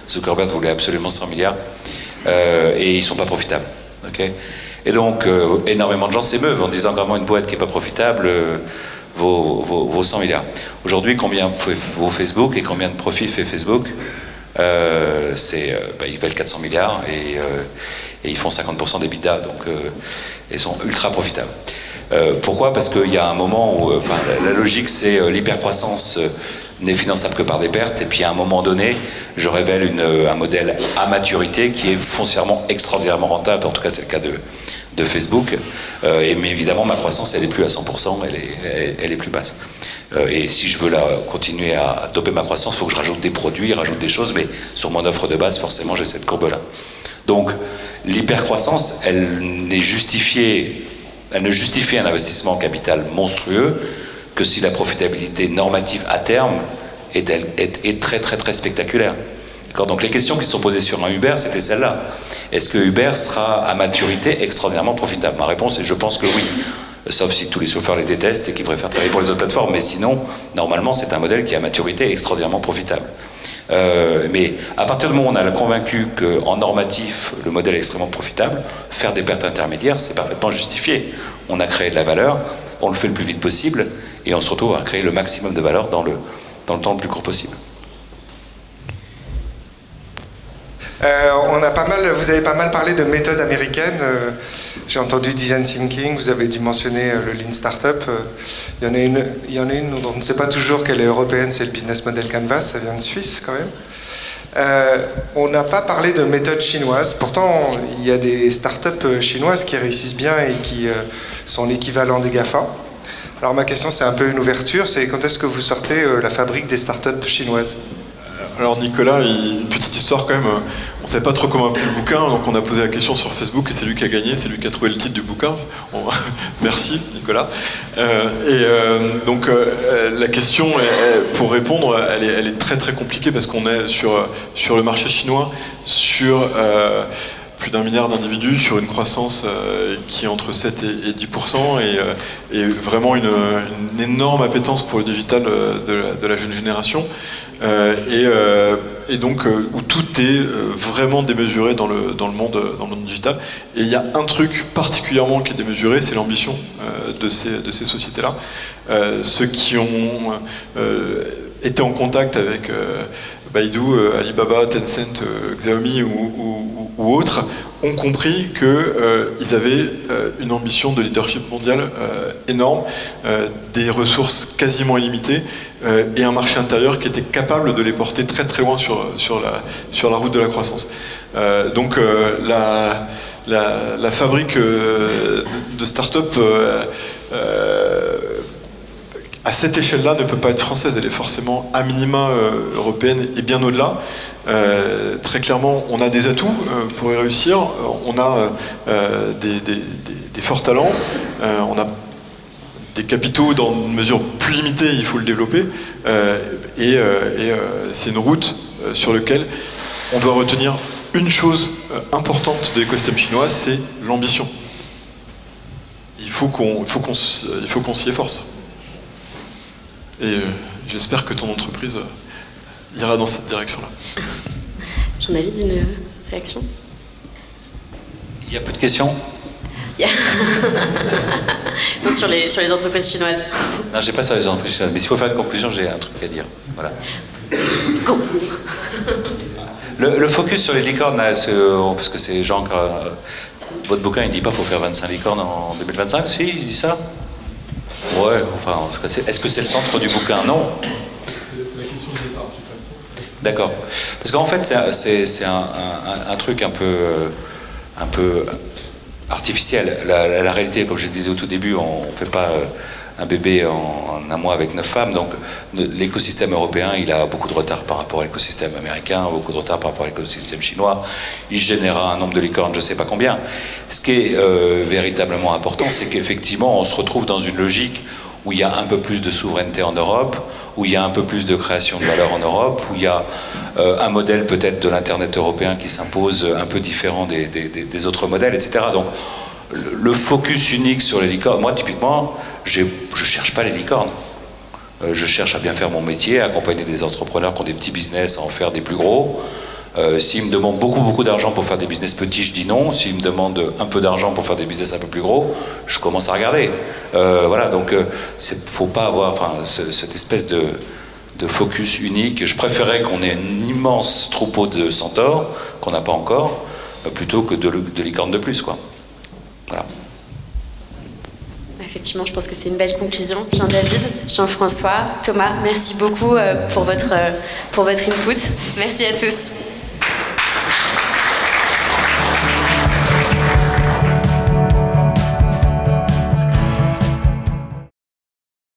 S5: Zuckerberg voulait absolument 100 milliards, et ils ne sont pas profitables. Okay, et donc, énormément de gens s'émeuvent en disant vraiment une boîte qui n'est pas profitable vaut 100 milliards. Aujourd'hui, combien vaut Facebook et combien de profit fait Facebook? Ils valent 400 milliards et ils font 50% des d'EBITDA, donc ils sont ultra profitables. Pourquoi? Parce qu'il y a un moment où la logique, c'est l'hypercroissance n'est finançable que par des pertes, et puis à un moment donné, je révèle un modèle à maturité qui est foncièrement extraordinairement rentable, en tout cas c'est le cas de Facebook, mais évidemment ma croissance elle est plus à 100%, elle est plus basse. Et si je veux continuer à doper ma croissance, il faut que je rajoute des produits, rajoute des choses, mais sur mon offre de base, forcément j'ai cette courbe-là. Donc l'hypercroissance, elle ne justifie un investissement en capital monstrueux que si la profitabilité normative à terme est très très très spectaculaire. Donc les questions qui sont posées sur un Uber, c'était celle-là. Est-ce que Uber sera à maturité extraordinairement profitable? Ma réponse est je pense que oui. Sauf si tous les chauffeurs les détestent et qu'ils préfèrent travailler pour les autres plateformes. Mais sinon, normalement, c'est un modèle qui est à maturité extraordinairement profitable. Mais à partir du moment où on a convaincu qu'en normatif, le modèle est extrêmement profitable, faire des pertes intermédiaires, c'est parfaitement justifié. On a créé de la valeur, on le fait le plus vite possible, et on se retrouve à créer le maximum de valeur dans le temps le plus court possible.
S12: Vous avez pas mal parlé de méthodes américaines. J'ai entendu design thinking, vous avez dû mentionner le lean startup. Il y en a une dont on ne sait pas toujours qu'elle est européenne, c'est le business model Canvas, ça vient de Suisse quand même. On n'a pas parlé de méthode chinoise, pourtant il y a des startups chinoises qui réussissent bien et qui sont l'équivalent des GAFA. Alors ma question, c'est un peu une ouverture, c'est quand est-ce que vous sortez la fabrique des startups chinoises?
S2: Alors Nicolas, une petite histoire quand même, on ne savait pas trop comment appeler le bouquin, donc on a posé la question sur Facebook et c'est lui qui a gagné, c'est lui qui a trouvé le titre du bouquin. Merci Nicolas. Donc la question, pour répondre, elle est très très compliquée parce qu'on est sur le marché chinois, sur plus d'1 milliard d'individus, sur une croissance qui est entre 7 et 10%, et vraiment une énorme appétence pour le digital de la jeune génération. Et donc où tout est vraiment démesuré dans le monde digital. Et il y a un truc particulièrement qui est démesuré, c'est l'ambition de ces sociétés-là. Ceux qui ont été en contact avec Baidu, Alibaba, Tencent, Xiaomi ou autres ont compris qu'ils avaient une ambition de leadership mondial énorme, des ressources quasiment illimitées et un marché intérieur qui était capable de les porter très très loin sur la route de la croissance. Donc la fabrique de start-up à cette échelle-là ne peut pas être française, elle est forcément à minima européenne et bien au-delà. Très clairement, on a des atouts pour y réussir, on a des forts talents, on a des capitaux dans une mesure plus limitée, il faut le développer, et c'est une route sur laquelle on doit retenir une chose importante de l'écosystème chinois, c'est l'ambition. Il faut qu'on s'y efforce. Et j'espère que ton entreprise ira dans cette direction-là.
S1: J'en avais d'une réaction.
S5: Il n'y a plus de questions?
S1: Non, sur les entreprises chinoises.
S5: Non, j'ai pas sur les entreprises chinoises, mais s'il faut faire une conclusion, j'ai un truc à dire. Voilà.
S1: Go.
S5: Le focus sur les licornes, parce que c'est Jean, votre bouquin il dit pas qu'il faut faire 25 licornes en 2025, si, il dit ça? Ouais, enfin, en tout cas, est-ce que c'est le centre du bouquin? Non. D'accord. Parce qu'en fait, c'est un truc un peu artificiel. La réalité, comme je le disais au tout début, on ne fait pas un bébé en un mois avec 9 femmes. Donc l'écosystème européen, il a beaucoup de retard par rapport à l'écosystème américain, beaucoup de retard par rapport à l'écosystème chinois. Il générera un nombre de licornes, je ne sais pas combien. Ce qui est véritablement important, c'est qu'effectivement, on se retrouve dans une logique où il y a un peu plus de souveraineté en Europe, où il y a un peu plus de création de valeur en Europe, où il y a un modèle peut-être de l'Internet européen qui s'impose un peu différent des autres modèles, etc. Donc le focus unique sur les licornes, moi typiquement, je ne cherche pas les licornes. Je cherche à bien faire mon métier, à accompagner des entrepreneurs qui ont des petits business, à en faire des plus gros. S'ils me demandent beaucoup d'argent pour faire des business petits, je dis non. S'ils me demandent un peu d'argent pour faire des business un peu plus gros, je commence à regarder. Voilà, donc faut pas avoir cette espèce de focus unique. Je préférais qu'on ait un immense troupeau de centaures, qu'on n'a pas encore, plutôt que de licornes de plus, quoi. Voilà.
S1: Effectivement, je pense que c'est une belle conclusion. Jean-David, Jean-François, Thomas, merci beaucoup pour votre input. Merci à tous.